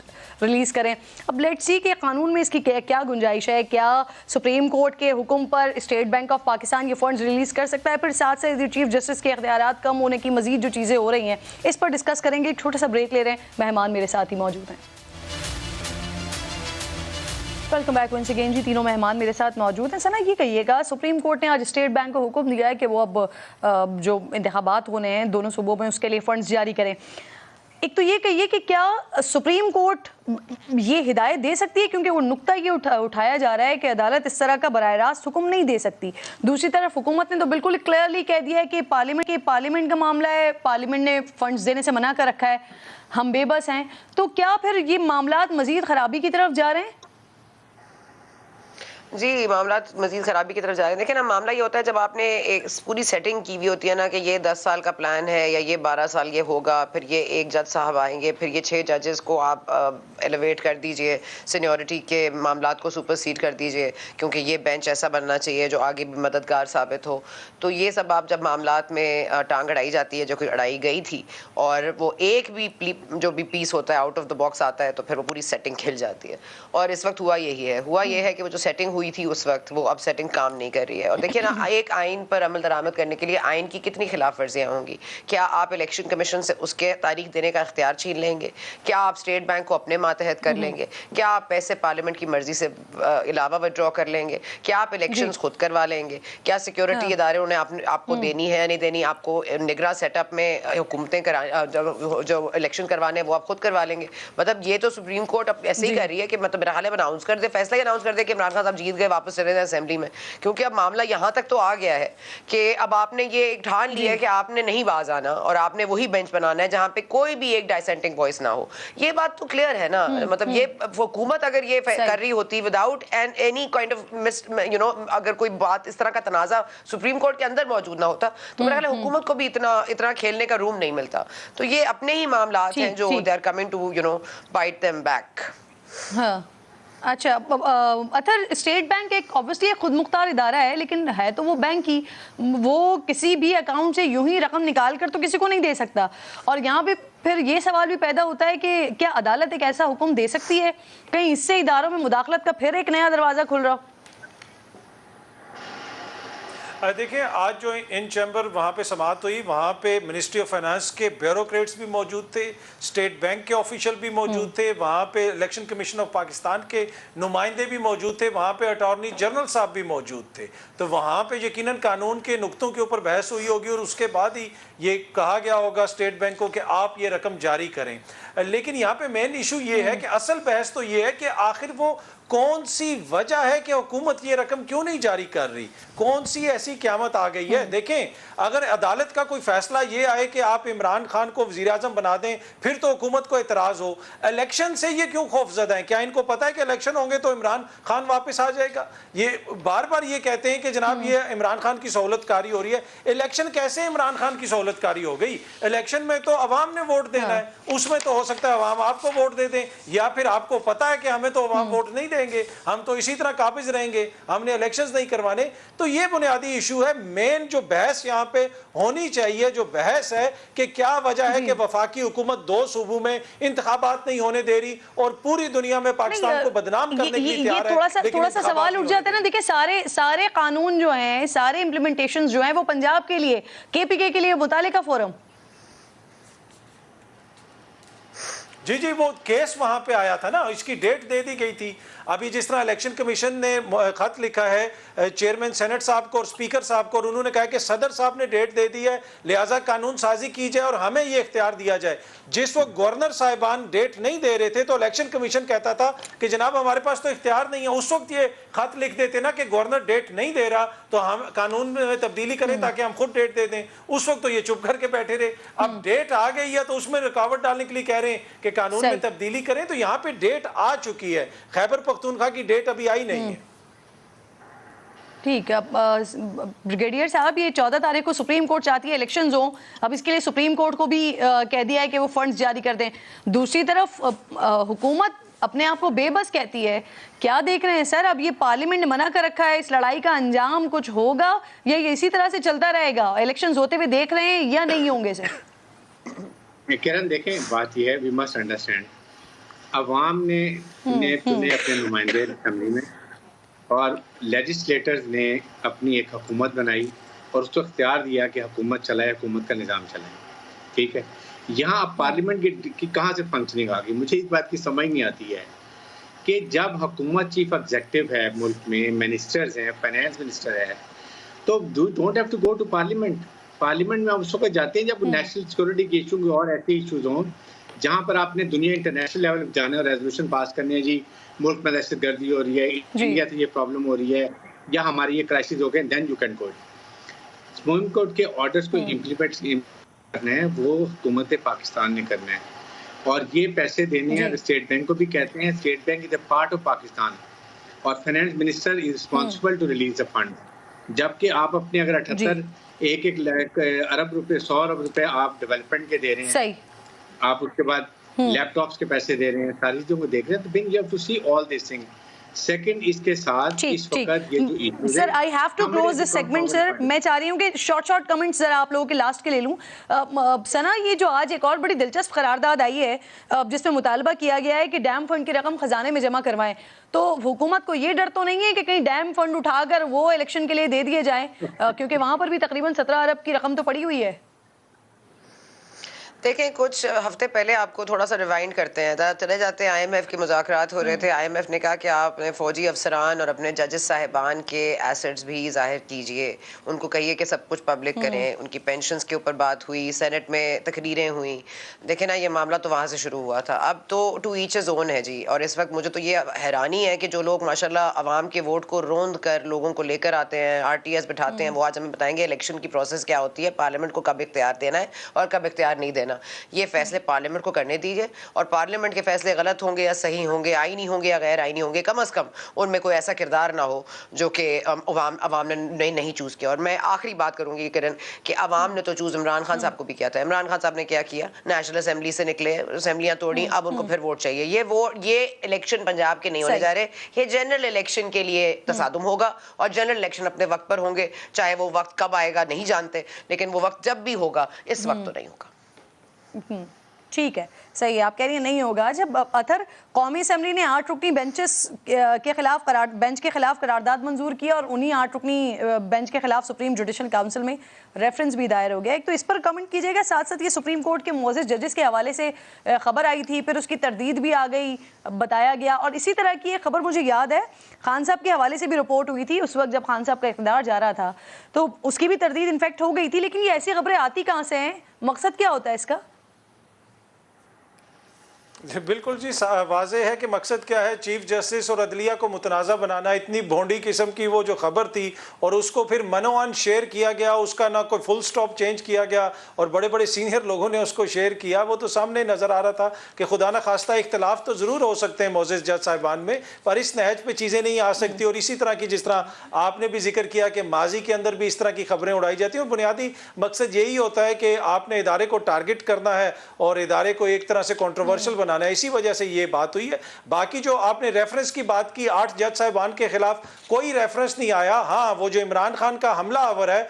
B: ریلیز کریں. اب لیٹ سی کہ قانون میں اس کی کیا گنجائش ہے, کیا سپریم کورٹ کے حکم پر اسٹیٹ بینک آف پاکستان یہ فنڈز ریلیز کر سکتا ہے؟ پھر ساتھ سے چیف جسٹس کے اختیارات کم ہونے کی مزید جو چیزیں ہو رہی ہیں اس پر ڈسکس کریں گے. ایک چھوٹا سا بریک لے رہے ہیں, مہمان میرے ساتھ ہی موجود ہیں. ویلکم بیک ونس اگین جی, تینوں مہمان میرے ساتھ موجود ہیں. سنا یہ کہیے گا, سپریم کورٹ نے آج اسٹیٹ بینک کو حکم دیا ہے کہ وہ اب جو انتخابات ہونے ہیں دونوں صوبوں میں اس کے لیے فنڈز جاری کریں. ایک تو یہ کہیے کہ کیا سپریم کورٹ یہ ہدایت دے سکتی ہے, کیونکہ وہ نقطہ یہ اٹھایا جا رہا ہے کہ عدالت اس طرح کا براہ راست حکم نہیں دے سکتی. دوسری طرف حکومت نے تو بالکل کلیئرلی کہہ دیا ہے کہ پارلیمنٹ کا معاملہ ہے, پارلیمنٹ نے فنڈز دینے سے منع کر رکھا ہے, ہم بے بس ہیں. تو کیا پھر یہ معاملات مزید خرابی کی طرف جا رہے ہیں؟
C: جی, معاملات مزید خرابی کی طرف جا رہے ہیں. دیکھیں نا, معاملہ یہ ہوتا ہے جب آپ نے ایک پوری سیٹنگ کی ہوئی ہوتی ہے نا کہ یہ 10 سال کا پلان ہے یا یہ 12 سال یہ ہوگا, پھر یہ ایک جج صاحب آئیں گے, پھر یہ 6 ججز کو آپ ایلیویٹ کر دیجئے, سینیورٹی کے معاملات کو سپرسیڈ کر دیجئے کیونکہ یہ بینچ ایسا بننا چاہیے جو آگے بھی مددگار ثابت ہو. تو یہ سب آپ جب معاملات میں ٹانگ اڑائی جاتی ہے جو کہ اڑائی گئی تھی, اور وہ ایک بھی جو بھی پیس ہوتا ہے آؤٹ آف دا باکس آتا ہے تو پھر وہ پوری سیٹنگ کھل جاتی ہے. اور اس وقت ہوا یہ ہے کہ وہ جو سیٹنگ ہوئی تھی اس وقت وہ اب سیٹنگ کام نہیں کر رہی ہے. اور دیکھیے نا, ایک آئین پر عمل درآمد کرنے کے لیے آئین کی کتنی خلاف ورزیاں ہوں گی. کیا آپ الیکشن کمیشن سے اس کے تاریخ دینے کا اختیار چھین لیں گے؟ کیا آپ اسٹیٹ بینک کو اپنے ماتحت کر لیں گے؟ کیا آپ پیسے پارلیمنٹ کی مرضی سے علاوہ وڈرا کر لیں گے؟ کیا آپ الیکشنز خود کروا لیں گے؟ کیا سیکیورٹی ادارے انہیں آپ کو دینی ہے یا نہیں دینی؟ آپ کو نگراں سیٹ اپ میں حکومتیں جو الیکشن کروانے وہ آپ خود کروا لیں گے؟ مطلب یہ تو سپریم کورٹ اب ایسے ہی کر رہی ہے کہ مطلب میرا حال ہے اناؤنس کر دے, فیصلہ ہی اناؤنس کر دے کہ عمران خان صاحب جیت جیت گئے واپس چلے جائیں اسمبلی میں, کیونکہ اب معاملہ یہاں تک تو آ گیا ہے کہ اب آپ نے یہ ٹھان لیا ہے کہ آپ نے نہیں باز آنا اور آپ نے وہی بینچ بنانا ہے جہاں پہ کوئی بھی ایک ڈائسینٹنگ وائس نہ ہو. یہ بات تو کلیئر ہے نا, مطلب یہ حکومت اگر یہ کر رہی ہوتی وداؤٹ اینی کائنڈ آف اگر کوئی بات اس طرح کا تنازع سپریم کورٹ کے اندر موجود نہ ہوتا تو میرا خیال ہے حکومت کو بھی اتنا کھیلنے کا روم نہیں ملتا. تو یہ اپنے ہی معاملات ہیں جو they are coming to bite them back.
B: ہاں اچھا اطہر, اسٹیٹ بینک ایک obviously ایک خود مختار ادارہ ہے, لیکن ہے تو وہ بینک ہی, وہ کسی بھی اکاؤنٹ سے یوں ہی رقم نکال کر تو کسی کو نہیں دے سکتا. اور یہاں پہ پھر یہ سوال بھی پیدا ہوتا ہے کہ کیا عدالت ایک ایسا حکم دے سکتی ہے کہیں اس سے اداروں میں مداخلت کا پھر ایک نیا دروازہ کھل رہا ہو؟
D: دیکھیں آج جو ان چیمبر وہاں پہ سماعت ہوئی, وہاں پہ منسٹری آف فائنانس کے بیوروکریٹس بھی موجود تھے, اسٹیٹ بینک کے آفیشل بھی موجود تھے, وہاں پہ الیکشن کمیشن آف پاکستان کے نمائندے بھی موجود تھے, وہاں پہ اٹارنی جنرل صاحب بھی موجود تھے. تو وہاں پہ یقیناً قانون کے نقطوں کے اوپر بحث ہوئی ہوگی اور اس کے بعد ہی یہ کہا گیا ہوگا اسٹیٹ بینک کو کہ آپ یہ رقم جاری کریں. لیکن یہاں پہ مین ایشو یہ ہے کہ اصل بحث تو یہ ہے کہ آخر وہ کون سی وجہ ہے کہ حکومت یہ رقم کیوں نہیں جاری کر رہی, کون سی ایسی قیامت آ گئی ہے. دیکھیں اگر عدالت کا کوئی فیصلہ یہ آئے کہ آپ عمران خان کو وزیر اعظم بنا دیں پھر تو حکومت کو اعتراض ہو. الیکشن سے یہ کیوں خوف زدہ ہیں؟ کیا ان کو پتہ ہے کہ الیکشن ہوں گے تو عمران خان واپس آ جائے گا؟ یہ بار بار یہ کہتے ہیں کہ جناب یہ عمران خان کی سہولت کاری ہو رہی ہے. الیکشن کیسے عمران خان کی سہولت کاری ہو گئی؟ الیکشن میں تو عوام نے ووٹ دینا ہے, اس میں تو ہو سکتا ہے عوام آپ کو ووٹ دے دیں, یا پھر آپ کو پتہ ہے کہ ہمیں تو عوام ووٹ نہیں دیں گے, ہم تو اسی طرح قابض رہیں گے, ہم نے الیکشنز نہیں کروانے. تو یہ بنیادی ایشو ہے. مین جو بحث یہاں پہ ہونی چاہیے, جو بحث ہے کہ کیا وجہ ہے کہ وفاقی حکومت 2 صوبوں میں انتخابات نہیں ہونے دے رہی اور پوری دنیا میں پاکستان کو بدنام کرنے کے لیے تیار ہے.
B: تھوڑا سا سوال اٹھ جاتا ہے نا, دیکھیں سارے قانون جو ہیں, سارے امپلیمنٹیشنز جو ہیں وہ پنجاب کے لیے, کے پی کے لیے مطالعے کا فورم.
D: جی وہ کیس وہاں پہ آیا تھا نا, اس کی ڈیٹ دے دی گئی تھی. ابھی جس طرح الیکشن کمیشن نے خط لکھا ہے چیئرمین سینٹ صاحب کو اور اسپیکر صاحب کو, اور انہوں نے کہا کہ صدر صاحب نے ڈیٹ دے دی ہے, لہٰذا قانون سازی کی جائے اور ہمیں یہ اختیار دیا جائے. جس وقت گورنر صاحبان ڈیٹ نہیں دے رہے تھے تو الیکشن کمیشن کہتا تھا کہ جناب ہمارے پاس تو اختیار نہیں ہے. اس وقت یہ خط لکھ دیتے نا کہ گورنر ڈیٹ نہیں دے رہا تو ہم قانون میں تبدیلی کریں تاکہ ہم خود ڈیٹ دے دیں. اس وقت تو یہ چپ کر کے بیٹھے رہے. اب ڈیٹ آ گئی ہے تو اس میں رکاوٹ ڈالنے کے لیے کہہ رہے ہیں کہ قانون میں تبدیلی کریں. تو یہاں پہ ڈیٹ آ چکی ہے, خیبر پختونخوا کی ڈیٹ ابھی آئی نہیں ہے.
B: ٹھیک ہے بریگیڈیئر صاحب, یہ 14 تاریخ کو سپریم کورٹ چاہتی ہے الیکشنز ہوں, اب اس کے لیے سپریم کورٹ کو بھی کہہ دیا ہے کہ وہ فنڈز جاری کر دیں. دوسری طرف حکومت اپنے آپ کو بے بس کہتی ہے. کیا دیکھ رہے ہیں سر, اب یہ پارلیمنٹ منع کر رکھا ہے, اس لڑائی کا انجام کچھ ہوگا یا یہ اسی طرح سے چلتا رہے گا؟ الیکشنز ہوتے ہوئے دیکھ رہے ہیں یا نہیں ہوں گے سر؟
A: کرن دیکھیں بات یہ ہے, وی مسٹ انڈرسٹینڈ, عوام نے اپنے نمائندے اسمبلی میں اور لیجسلیٹرز نے اپنی ایک حکومت بنائی اور اس کو اختیار دیا کہ حکومت چلائے, حکومت کا نظام چلائے. ٹھیک ہے, یہاں اب پارلیمنٹ کی کہاں سے فنکشننگ آ گئی؟ مجھے اس بات کی سمجھ نہیں آتی ہے کہ جب حکومت چیف ایگزیکٹو ہے ملک میں, منسٹرز ہیں, فائنانس منسٹر ہے, تو don't have to go to parliament. Parliament میں آپ اس وقت جاتے ہیں جب نیشنل سیکورٹی کے ایشو اور ایسے ایشوز ہوں جہاں پر آپ نے دنیا انٹرنیشنل لیول پہ جانا ہے, ریزولوشن پاس کرنے ہیں, جی ملک میں دہشت گردی ہو رہی ہے, انڈیا سے یہ پرابلم ہو رہی ہے, یا ہماری یہ کرائسس ہو گئے, then you can go. Supreme Court کے آرڈرز کو امپلیمنٹ کرنا ہے وہ حکومت پاکستان نے کرنا ہے, اور یہ پیسے دینے ہیں اسٹیٹ بینک کو بھی کہتے ہیں. State bank is a part of Pakistan اور finance minister is responsible to release the fund. جبکہ آپ اپنے اگر 78 ارب روپے 100 ارب روپے آپ ڈیولپمنٹ کے دے رہے ہیں, آپ اس کے بعد لیپ ٹاپس کے پیسے دے رہے ہیں, ساری چیزوں کو دیکھ رہے ہیں, تو being you have to see all this thing. Second اس کے ساتھ اس وقت یہ جو ایشو ہے,
B: sir I have to close this segment. Sir میں چاہ رہی ہوں کہ شارٹ کمنٹس ذرا آپ لوگوں کے لاسٹ کے لے لوں. ثنا, یہ جو آج ایک اور بڑی دلچسپ قرارداد آئی ہے جس میں مطالبہ کیا گیا ہے کہ ڈیم فنڈ کی رقم خزانے میں جمع کروائیں, تو حکومت کو یہ ڈر تو نہیں ہے کہ کہیں ڈیم فنڈ اٹھا کر وہ الیکشن کے لیے دے دیے جائیں, کیونکہ وہاں پر بھی تقریباً 17 ارب کی رقم تو پڑی ہوئی ہے؟
C: دیکھیں کچھ ہفتے پہلے آپ کو تھوڑا سا ریوائنڈ کرتے ہیں، چلے جاتے ہیں IMF کے مذاکرات ہو رہے تھے، IMF نے کہا کہ آپ اپنے فوجی افسران اور اپنے ججز صاحبان کے ایسٹس بھی ظاہر کیجئے، ان کو کہیے کہ سب کچھ پبلک کریں، ان کی پینشنز کے اوپر بات ہوئی، سینٹ میں تقریریں ہوئیں. دیکھیں نا یہ معاملہ تو وہاں سے شروع ہوا تھا. اب تو ٹو ایچ اے زون ہے جی. اور اس وقت مجھے تو یہ حیرانی ہے کہ جو لوگ ماشاءاللہ عوام کے ووٹ کو روند کر لوگوں کو لے کر آتے ہیں، RTS بٹھاتے ہیں، وہ آج ہمیں بتائیں گے الیکشن کی پروسیس کیا ہوتی ہے، پارلیمنٹ کو کب اختیار دینا ہے اور کب اختیار نہیں دینا. یہ فیصلے پارلیمنٹ کو کرنے دیجیے، اور پارلیمنٹ کے فیصلے غلط ہوں گے یا صحیح ہوں گے، آئینی ہوں گے یا غیر آئینی ہوں گے، کم از کم ان میں کوئی ایسا کردار نہ ہو جو کہ عوام نے نہیں چوز کیا. اور میں آخری بات کروں گی کرن کہ عوام نے تو چوز عمران خان صاحب کو بھی کیا تھا. عمران خان صاحب نے کیا کیا، نیشنل اسمبلی سے نکلے، اسمبلیاں توڑی، اب ان کو پھر ووٹ چاہیے. یہ الیکشن پنجاب کے نہیں ہونے جا رہے، یہ جنرل الیکشن کے لیے تصادم ہوگا، اور جنرل الیکشن اپنے وقت پر ہوں گے، چاہے وہ وقت کب آئے گا نہیں جانتے، لیکن وہ وقت جب بھی ہوگا اس وقت تو نہیں ہوگا.
B: ٹھیک ہے، صحیح ہے. آپ کہہ رہی ہیں نہیں ہوگا. جب اطہر قومی اسمبلی نے 8 رکنی بینچ کے خلاف قرارداد منظور کیا، اور انہی 8 رکنی بینچ کے خلاف سپریم جوڈیشل کاؤنسل میں ریفرنس بھی دائر ہو گیا. ایک تو اس پر کمنٹ کیجیے گا، ساتھ ساتھ یہ سپریم کورٹ کے معزز ججز کے حوالے سے خبر آئی تھی، پھر اس کی تردید بھی آ گئی، بتایا گیا. اور اسی طرح کی ایک خبر مجھے یاد ہے خان صاحب کے حوالے سے بھی رپورٹ ہوئی تھی اس وقت جب خان صاحب کا اقتدار جا رہا تھا، تو اس کی بھی تردید انفیکٹ ہو گئی تھی. لیکن یہ ایسی خبریں آتی کہاں سے ہیں؟ مقصد کیا ہوتا ہے اس کا؟
D: بالکل جی، واضح ہے کہ مقصد کیا ہے. چیف جسٹس اور عدلیہ کو متنازع بنانا. اتنی بھونڈی قسم کی وہ جو خبر تھی اور اس کو پھر منوان شیئر کیا گیا، اس کا نہ کوئی فل سٹاپ چینج کیا گیا، اور بڑے بڑے سینئر لوگوں نے اس کو شیئر کیا. وہ تو سامنے نظر آ رہا تھا کہ خدا نہ خواستہ اختلاف تو ضرور ہو سکتے ہیں معزز جج صاحبان میں، پر اس نہج پہ چیزیں نہیں آ سکتی. اور اسی طرح کی جس طرح آپ نے بھی ذکر کیا کہ ماضی کے اندر بھی اس طرح کی خبریں اڑائی جاتی ہیں، اور بنیادی مقصد یہی ہوتا ہے کہ آپ نے ادارے کو ٹارگٹ کرنا ہے اور ادارے کو ایک طرح سے کنٹروورشل بنانا ہے. اسی وجہ سے یہ بات ہوئی ہے. باقی جو آپ نے ریفرنس کی بات کی 8 جج صاحبان کے خلاف، کوئی ریفرنس نہیں آیا. ہاں وہ جو عمران خان کا حملہ آور ہے،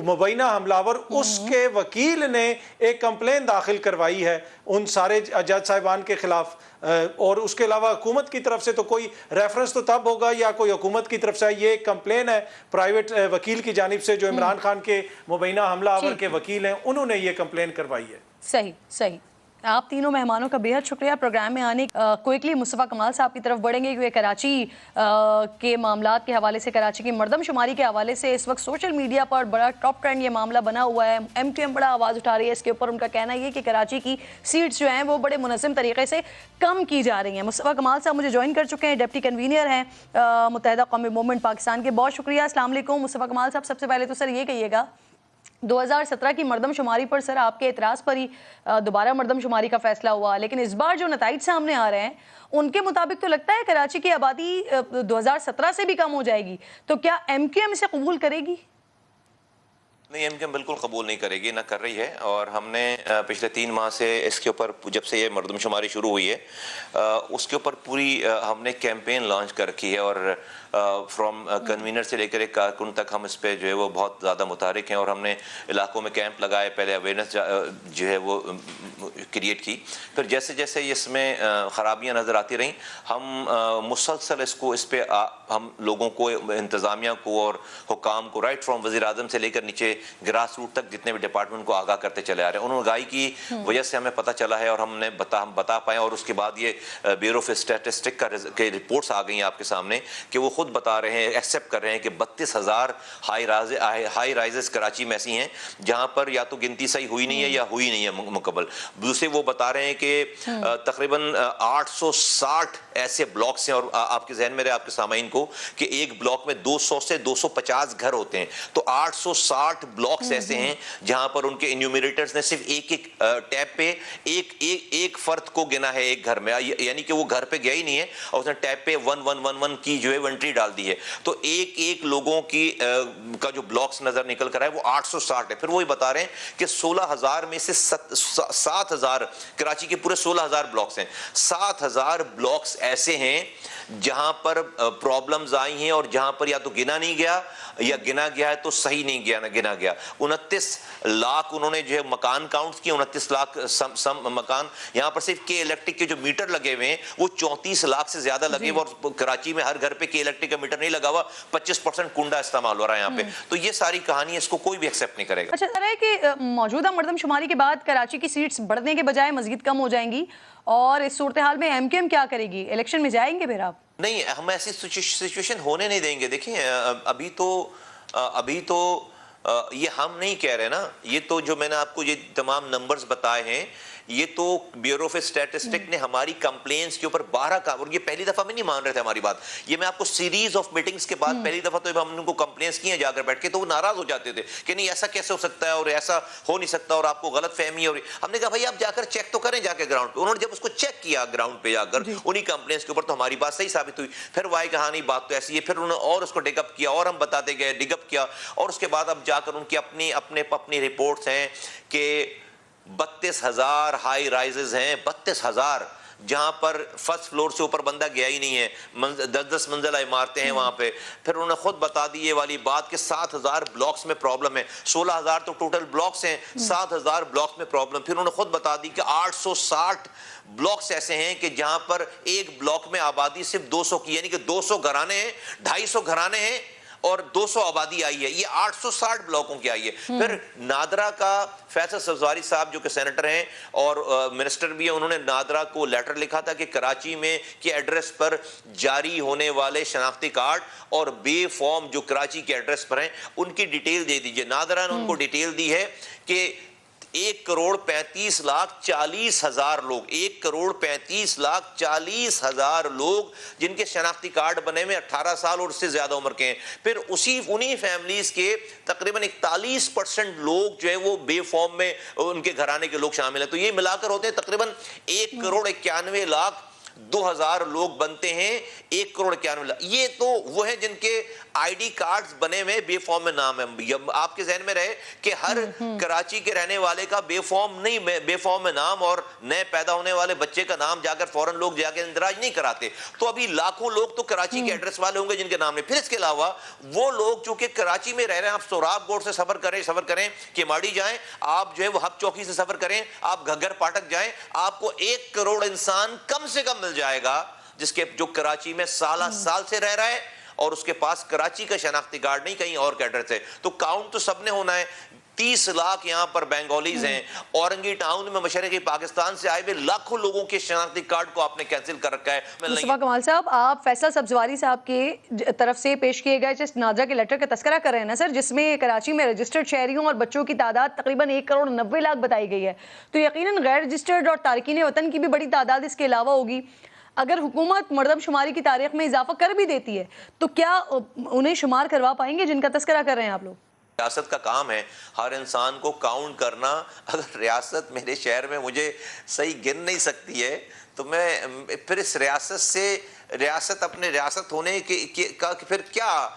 D: مبینہ حملہ آور، اس کے وکیل نے ایک کمپلین داخل کروائی ہے ان سارے جج صاحبان کے خلاف. اور اس کے علاوہ حکومت کی طرف سے تو کوئی ریفرنس تو تب ہوگا یا کوئی حکومت کی طرف سے. یہ ایک کمپلین ہے پرائیویٹ وکیل کی جانب سے، جو عمران خان کے مبینہ حملہ آور کے وکیل ہیں، انہوں نے یہ کمپلین کروائی ہے.
B: صحیح. آپ تینوں مہمانوں کا بے حد شکریہ پروگرام میں آنے. کوئکلی مصطفیٰ کمال صاحب کی طرف بڑھیں گے، کیونکہ کراچی کے معاملات کے حوالے سے، کراچی کی مردم شماری کے حوالے سے اس وقت سوشل میڈیا پر بڑا ٹاپ ٹرینڈ یہ معاملہ بنا ہوا ہے. MQM بڑا آواز اٹھا رہی ہے اس کے اوپر. ان کا کہنا یہ کہ کراچی کی سیٹس جو ہیں وہ بڑے منظم طریقے سے کم کی جا رہی ہیں. مصطفیٰ کمال صاحب مجھے جوائن کر چکے ہیں، ڈپٹی کنوینر ہیں متحدہ قومی موومنٹ پاکستان کے. بہت شکریہ. السلام علیکم مصطفیٰ کمال صاحب. سب سے پہلے تو سر یہ کہیے گا 2017 کی مردم شماری پر سر آپ کے اعتراض پر ہی دوبارہ مردم شماری کا فیصلہ ہوا، لیکن اس بار جو نتائج سامنے آ رہے ہیں ان کے مطابق تو لگتا ہے کراچی کی آبادی 2017 سے بھی کم ہو جائے گی. تو کیا MQM اسے قبول کرے گی؟
E: نہیں، MQM بالکل قبول نہیں کرے گی، نہ کر رہی ہے. اور ہم نے پچھلے 3 ماہ سے اس کے اوپر، جب سے یہ مردم شماری شروع ہوئی ہے، اس کے اوپر پوری ہم نے کیمپین لانچ کر رکھی ہے. اور فرام کنوینر سے لے کر ایک کارکن تک ہم اس پہ جو ہے وہ بہت زیادہ متحرک ہیں. اور ہم نے علاقوں میں کیمپ لگائے، پہلے اویئرنیس جو ہے وہ کریٹ کی. پھر جیسے جیسے اس میں خرابیاں نظر آتی رہیں، ہم مسلسل اس پہ ہم لوگوں کو، انتظامیہ کو اور حکام کو، رائٹ فرام وزیر اعظم سے لے کر نیچے گراس روٹ تک جتنے بھی ڈپارٹمنٹ کو آگاہ کرتے چلے آ رہے ہیں. انہوں نے گائی کی وجہ سے ہمیں پتہ چلا ہے، اور ہم نے بتا پائے. اور اس کے بعد یہ بیورو آف اسٹیٹسٹک کے رپورٹس آ گئی ہیں آپ کے سامنے، کہ وہ خود بتا رہے ہیں، ایکسیپٹ کر رہے ہیں کہ 32,000 ہائی رائزز کراچی میں ایسی ہیں جہاں پر یا تو گنتی صحیح ہوئی نہیں ہے یا ہوئی نہیں ہے مکمل. دوسرے وہ بتا رہے ہیں کہ تقریباً 860 ایسے بلاکس ہیں. اور آپ کے ذہن میں رہے آپ کے سامعین کو کہ ایک بلاک میں 200 سے 250 گھر ہوتے ہیں. تو 860 بلاکس ایسے ہیں جہاں پر ان کے انیومریٹرز نے صرف ایک ٹیب پہ ایک فرد کو گنا ہے ایک گھر میں، یعنی کہ وہ گھر پہ گیا ہی نہیں ہے، اور اس نے ٹیب پہ 1111 کی جو ہے انٹری ڈال دی ہے. تو ایک لوگوں کی کا جو بلاکس نظر نکل کر آئے وہ 860 ہے. پھر وہی بتا رہے ہیں کہ 16,000 میں سے 7,000 کراچی کے پورے 16,000 بلاکس ہیں. 7,000 بلاکس ایسے ہیں جہاں پر پرابلمز آئی ہیں اور جہاں پر یا تو گنا نہیں گیا یا گنا گیا ہے تو صحیح نہیں گیا نہ گنا گیا. 29 لاکھ انہوں نے جو ہے مکان کاؤنٹ کیے, 29 لاکھ سم مکان. یہاں پر صرف کے الیکٹرک کے جو میٹر لگے ہوئے ہیں وہ 34 لاکھ سے زیادہ لگے ہوئے, اور کراچی میں ہر گھر پہ کے الیکٹرک کا میٹر نہیں لگا ہوا, 25% کنڈا استعمال ہو رہا ہے یہاں پہ. تو یہ ساری کہانی, اس کو کوئی بھی ایکسیپٹ نہیں کرے گا.
B: اچھا ہے کہ موجودہ مردم شماری کے بعد کراچی کی سیٹس بڑھنے کے بجائے مزید کم ہو جائیں گی, اور اس صورتحال میں ایم کیو ایم کیا کرے گی؟ الیکشن میں جائیں گے پھر آپ؟
E: نہیں, ہم ایسی سچویشن ہونے نہیں دیں گے. دیکھیں ابھی تو یہ ہم نہیں کہہ رہے نا, یہ تو جو میں نے آپ کو یہ تمام نمبرز بتائے ہیں, یہ تو بیورو آف اسٹیٹسٹک نے ہماری کمپلینس کے اوپر 12 کا, اور یہ پہلی دفعہ میں نہیں مان رہے تھے ہماری بات, یہ میں آپ کو سیریز آف میٹنگز کے بعد پہلی دفعہ تو ہم ان کو کمپلینس کی ہیں جا کر بیٹھ کے, تو وہ ناراض ہو جاتے تھے کہ نہیں ایسا کیسے ہو سکتا ہے اور ایسا ہو نہیں سکتا اور آپ کو غلط فہمی. اور ہم نے کہا بھائی آپ جا کر چیک تو کریں جا کے گراؤنڈ پہ. انہوں نے جب اس کو چیک کیا گراؤنڈ پہ جا کر انہی کمپلینس کے اوپر, تو ہماری بات صحیح ثابت ہوئی. پھر وہ کہا نہیں بات تو ایسی ہے, پھر انہوں نے اور اس کو ڈگ اپ کیا اور ہم بتاتے گئے, ڈگ اپ کیا, اور اس کے بعد اب جا کر ان کی اپنی رپورٹس ہیں کہ 32,000 ہائی رائزز ہیں, 32,000 جہاں پر فرسٹ فلور سے اوپر بندہ گیا ہی نہیں ہے, 10 منزلہ عمارتیں ہیں وہاں پہ. پھر انہوں نے خود بتا دی یہ والی بات کہ 7,000 بلاکس میں پرابلم ہے, 16,000 تو ٹوٹل بلاکس ہیں, 7,000 بلاکس میں پرابلم. پھر انہوں نے خود بتا دی کہ 860 بلاکس ایسے ہیں کہ جہاں پر ایک بلاک میں آبادی صرف 200 کی, یعنی کہ 200 گھرانے ہیں, 250 گھرانے ہیں اور 200 آبادی آئی ہے. یہ 860 بلاکوں کی آئی ہے. پھر نادرا کا فیصل سبزواری صاحب جو کہ سینیٹر ہیں اور منسٹر بھی ہیں, انہوں نے نادرا کو لیٹر لکھا تھا کہ کراچی میں کے ایڈریس پر جاری ہونے والے شناختی کارڈ اور بے فارم جو کراچی کے ایڈریس پر ہیں ان کی ڈیٹیل دے دیجئے. نادرا نے ان کو ڈیٹیل دی ہے کہ 1,35,40,000 لوگ, 1,35,40,000 لوگ جن کے شناختی کارڈ بنے ہوئے 18 سال اور اس سے زیادہ عمر کے ہیں. پھر انہی فیملیز کے تقریباً 41% لوگ جو ہے وہ بے فارم میں ان کے گھرانے کے لوگ شامل ہیں. تو یہ ملا کر ہوتے ہیں تقریباً 1,91,02,000 لوگ بنتے ہیں, 1,91,00,000. یہ تو وہ ہیں جن کے آئی ڈی کارڈز بنے ہوئے بے فارم میں نام ہے. آپ کے ذہن میں رہے کہ ہر کراچی کے رہنے والے کا بے فارم میں نام اور نئے پیدا ہونے والے بچے کا نام جا کر فوراً لوگ جا کے اندراج نہیں کراتے. تو ابھی لاکھوں لوگ تو کراچی کے ایڈریس والے ہوں گے جن کے نام نہیں. پھر اس کے علاوہ وہ لوگ جو کہ کراچی میں رہ رہے ہیں, آپ سوراب گوڑ سے سفر کریں کہ ماڑی جائیں, آپ جو ہے وہ حق چوکی سے سفر کریں, آپ گھگر پاٹک جائیں, آپ کو 1 کروڑ انسان کم سے کم مل جائے گا جس کے جو کراچی میں سال سے رہ رہا ہے اور اس کے پاس کراچی کا شناختی کارڈ نہیں, کہیں اور کا ایڈریس ہے. تو کاؤنٹ تو سب نے ہونا ہے. 30 لاکھ یہاں پر بنگالیز ہیں. اورنگی ٹاؤن میں مشرقی پاکستان سے آئے ہوئے لاکھوں لوگوں کے شناختی کارڈ کو آپ نے کینسل کر رکھا ہے.
B: مصطفیٰ کمال صاحب, آپ فیصل سبزواری صاحب کے طرف سے پیش کیے گئے جس نادرا کے لیٹر کا تذکرہ کر رہے ہیں نا سر, جس میں کراچی میں رجسٹرڈ شہریوں اور بچوں کی تعداد تقریباً 1,90,00,000 بتائی گئی ہے, تو یقیناً غیر رجسٹرڈ اور تارکین وطن کی بھی بڑی تعداد اس کے علاوہ ہوگی. اگر حکومت مردم شماری کی تاریخ میں اضافہ کر بھی دیتی ہے تو کیا انہیں شمار کروا پائیں گے جن کا تذکرہ کر رہے ہیں آپ لوگ؟
E: ریاست کا کام ہے ہر انسان کو کاؤنٹ کرنا. اگر ریاست میرے شہر میں مجھے صحیح گن نہیں سکتی ہے تو میں پھر اس ریاست اپنے ریاست ہونے کا پھر کیا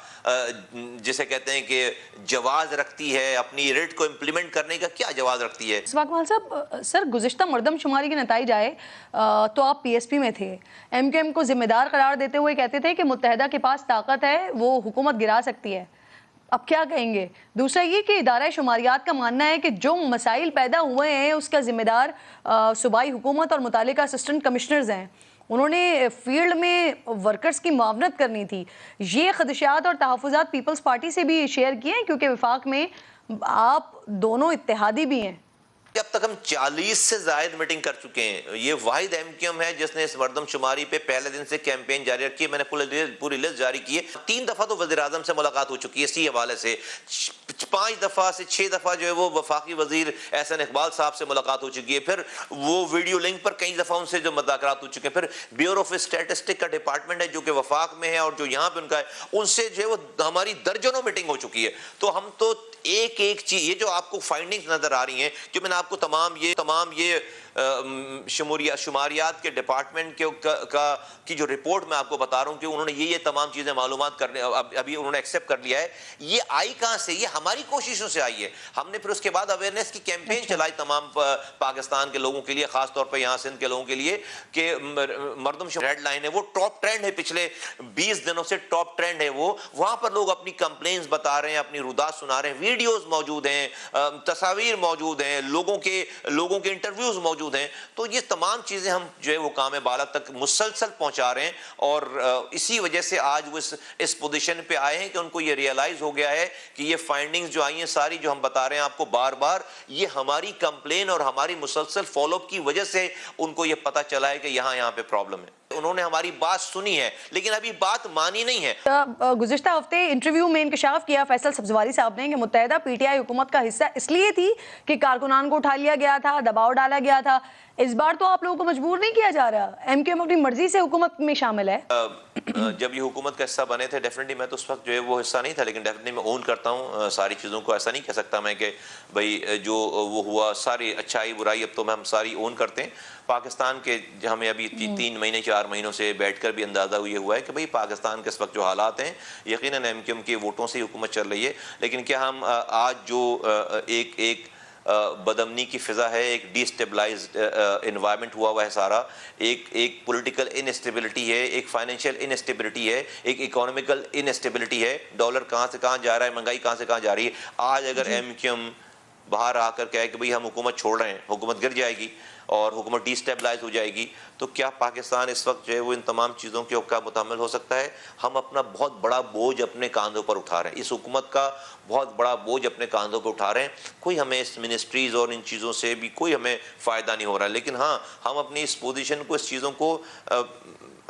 E: جسے کہتے ہیں کہ جواز رکھتی ہے, اپنی ریٹ کو امپلیمنٹ کرنے کا کیا جواز رکھتی ہے؟
B: مصطفیٰ کمال صاحب, سر گزشتہ مردم شماری کے نتائج آئے تو آپ پی ایس پی میں تھے, ایم کیو ایم کو ذمہ دار قرار دیتے ہوئے کہتے تھے کہ متحدہ کے پاس طاقت ہے, وہ حکومت گرا سکتی ہے. اب کیا کہیں گے؟ دوسرا یہ کہ ادارہ شماریات کا ماننا ہے کہ جو مسائل پیدا ہوئے ہیں اس کا ذمہ دار صوبائی حکومت اور متعلقہ اسسٹنٹ کمشنرز ہیں, انہوں نے فیلڈ میں ورکرز کی معاونت کرنی تھی. یہ خدشات اور تحفظات پیپلز پارٹی سے بھی شیئر کیے ہیں کیونکہ وفاق میں آپ دونوں اتحادی بھی ہیں.
E: اب تک ہم 40 سے زائد میٹنگ کر چکے ہیں. یہ واحد ایم کیو ایم ہے جس نے اس مردم شماری پہ پہلے دن سے کیمپین جاری رکھی ہے. میں نے پوری لسٹ جاری کی ہے. 3 دفعہ تو وزیر اعظم سے ملاقات ہو چکی ہے اسی حوالے سے, 5 دفعہ سے 6 دفعہ جو ہے وہ وفاقی وزیر احسن اقبال صاحب سے ملاقات ہو چکی ہے. پھر وہ ویڈیو لنک پر کئی دفعہ ان سے جو مذاکرات ہو چکے ہیں. پھر بیورو آف اسٹیٹسٹک کا ڈپارٹمنٹ ہے جو کہ وفاق میں ہے اور جو یہاں پہ ان کا ہے, ان سے جو ہے وہ ہماری درجنوں میٹنگ ہو چکی ہے. تو ہم تو ایک چیز, یہ جو آپ کو فائنڈنگز نظر آ رہی ہیں جو میں نے آپ کو تمام یہ شماریات کے ڈپارٹمنٹ کی جو رپورٹ میں آپ کو بتا رہا ہوں کہ انہوں نے یہ تمام چیزیں معلومات کرنے ابھی انہوں نے ایکسیپٹ کر لیا ہے. یہ آئی کہاں سے؟ یہ ہماری کوششوں سے آئی ہے. ہم نے پھر اس کے بعد اویئرنیس کی کیمپین چلائی تمام پاکستان کے لوگوں کے لیے, خاص طور پہ یہاں سندھ کے لوگوں کے لیے, کہ مردم ریڈ لائن ہے وہ ٹاپ ٹرینڈ ہے, پچھلے 20 دنوں سے ٹاپ ٹرینڈ ہے وہ. وہاں پر لوگ اپنی کمپلینز بتا رہے ہیں, اپنی رودات سنا رہے ہیں, ویڈیوز موجود ہیں, تصاویر موجود ہیں, لوگوں کے انٹرویوز موجود ہیں. تو یہ تمام چیزیں ہم جو ہے وہ کام بالا تک مسلسل پہنچا رہے ہیں, اور اسی وجہ سے آج وہ اس پوزیشن پہ آئے ہیں کہ ان کو یہ ریئلائز ہو گیا ہے کہ یہ فائنڈنگز جو آئی ہیں ساری جو ہم بتا رہے ہیں آپ کو بار بار, یہ ہماری کمپلین اور ہماری مسلسل فالو اپ کی وجہ سے ان کو یہ پتہ چلا ہے کہ یہاں پہ پرابلم ہے. انہوں نے ہماری بات سنی ہے لیکن ابھی بات مانی نہیں ہے.
B: گزشتہ ہفتے انٹرویو میں انکشاف کیا فیصل سبزواری صاحب نے کہ متحدہ پی ٹی آئی حکومت کا حصہ اس لیے تھی کہ کارکنان کو اٹھا لیا گیا تھا, دباؤ ڈالا گیا تھا. اس بار تو آپ لوگوں کو مجبور نہیں کیا جا رہا, ایم کیو ایم اپنی مرضی سے حکومت میں شامل ہے.
E: جب یہ حکومت کا حصہ بنے تھے ڈیفینیٹلی میں تو اس وقت جو ہے وہ حصہ نہیں تھا, لیکن ڈیفینیٹلی میں اون کرتا ہوں ساری چیزوں کو. ایسا نہیں کہہ سکتا میں کہ بھائی جو وہ ہوا ساری اچھائی برائی اب تو ہم ساری اون کرتے ہیں. پاکستان کے ہمیں ابھی 3 مہینے 4 مہینوں سے بیٹھ کر بھی اندازہ یہ ہوا ہے کہ بھئی پاکستان کے اس وقت جو حالات ہیں یقیناً ایم کیو ایم کے ووٹوں سے ہی حکومت چل رہی ہے. لیکن کیا ہم آج جو ایک بدامنی کی فضا ہے, ایک ڈی اسٹیبلائزڈ انوائرمنٹ ہوا ہے سارا, ایک پولیٹیکل انسٹیبلٹی ہے, ایک فائنینشیل انسٹیبلٹی ہے, ایک اکانومیکل انسٹیبلٹی ہے, ڈالر کہاں سے کہاں جا رہا ہے, مہنگائی کہاں سے کہاں جا رہی ہے. آج اگر ایم کیو ایم باہر آ کر کہے کہ بھئی ہم حکومت چھوڑ رہے ہیں, حکومت گر جائے گی اور حکومت ڈی اسٹیبلائز ہو جائے گی, تو کیا پاکستان اس وقت جو ہے وہ ان تمام چیزوں کے کا متحمل ہو سکتا ہے؟ ہم اپنا بہت بڑا بوجھ اپنے کاندھوں پر اٹھا رہے ہیں, اس حکومت کا بہت بڑا بوجھ اپنے کاندھوں پر اٹھا رہے ہیں. کوئی ہمیں اس منسٹریز اور ان چیزوں سے بھی کوئی ہمیں فائدہ نہیں ہو رہا ہے. لیکن ہاں ہم اپنی اس پوزیشن کو, اس چیزوں کو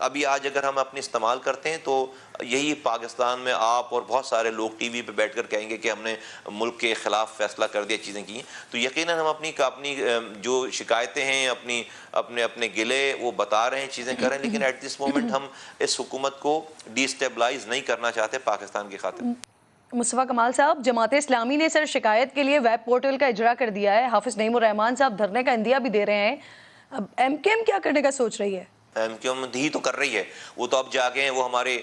E: ابھی آج اگر ہم اپنے استعمال کرتے ہیں تو یہی پاکستان میں آپ اور بہت سارے لوگ ٹی وی پہ بیٹھ کر کہیں گے کہ ہم نے ملک کے خلاف فیصلہ کر دیا, چیزیں کی. تو یقیناً ہم اپنی جو شکایتیں ہیں, اپنے گلے وہ بتا رہے ہیں, چیزیں کر رہے ہیں, لیکن ایٹ دس مومنٹ ہم اس حکومت کو ڈی اسٹیبلائز نہیں کرنا چاہتے پاکستان کی خاطر.
B: مصطفیٰ کمال صاحب, جماعت اسلامی نے سر شکایت کے لیے ویب پورٹل کا اجرا کر دیا ہے. حافظ نعیم الرحمان صاحب دھرنے کا عندیہ بھی دے رہے ہیں. اب ایم کیو ایم کیا کرنے کا سوچ رہی ہے؟
E: ایم کیو ایم ہی تو کر رہی ہے, وہ تو اب جاگے ہیں. وہ ہمارے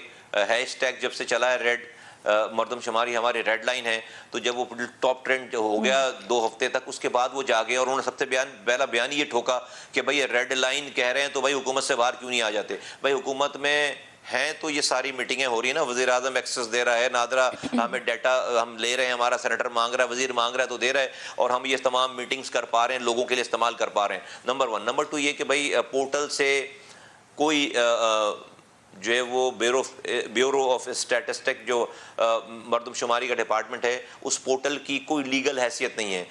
E: ہیش ٹیگ جب سے چلا ہے ریڈ مردم شماری ہماری ریڈ لائن ہے, تو جب وہ ٹاپ ٹرینڈ ہو گیا 2 ہفتے تک, اس کے بعد وہ جاگے اور انہوں نے سب سے پہلا بیان یہ ٹھوکا کہ بھئی ریڈ لائن کہہ رہے ہیں تو بھئی حکومت سے باہر کیوں نہیں آ جاتے. بھئی حکومت میں ہیں تو یہ ساری میٹنگیں ہو رہی ہیں نا, وزیر اعظم ایکسس دے رہا ہے, نادرا ہمیں ڈیٹا ہم لے رہے ہیں, ہمارا سینیٹر مانگ رہا ہے, وزیر مانگ رہا ہے تو دے رہا ہے, اور ہم یہ تمام میٹنگز کر پا رہے ہیں, لوگوں کے لیے استعمال کر پا رہے ہیں. نمبر 1. نمبر 2 یہ کہ بھئی پورٹل سے کوئی جو ہے وہ بیورو آف اسٹیٹسٹک جو مردم شماری کا ڈپارٹمنٹ ہے, اس پورٹل کی کوئی لیگل حیثیت نہیں ہے.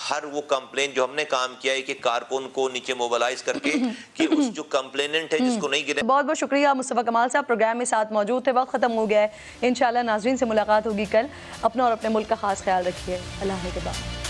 E: ہر وہ کمپلین جو ہم نے کام کیا ہے کہ کارکن کو نیچے موبلائز کر کے کہ اس جو کمپلیننٹ ہے جس کو نہیں گرے.
B: بہت بہت شکریہ مصطفیٰ کمال صاحب, پروگرام میں ساتھ موجود تھے. وقت ختم ہو گیا ہے. انشاءاللہ ناظرین سے ملاقات ہوگی کل. اپنا اور اپنے ملک کا خاص خیال رکھیے. اللہ نے کے بعد.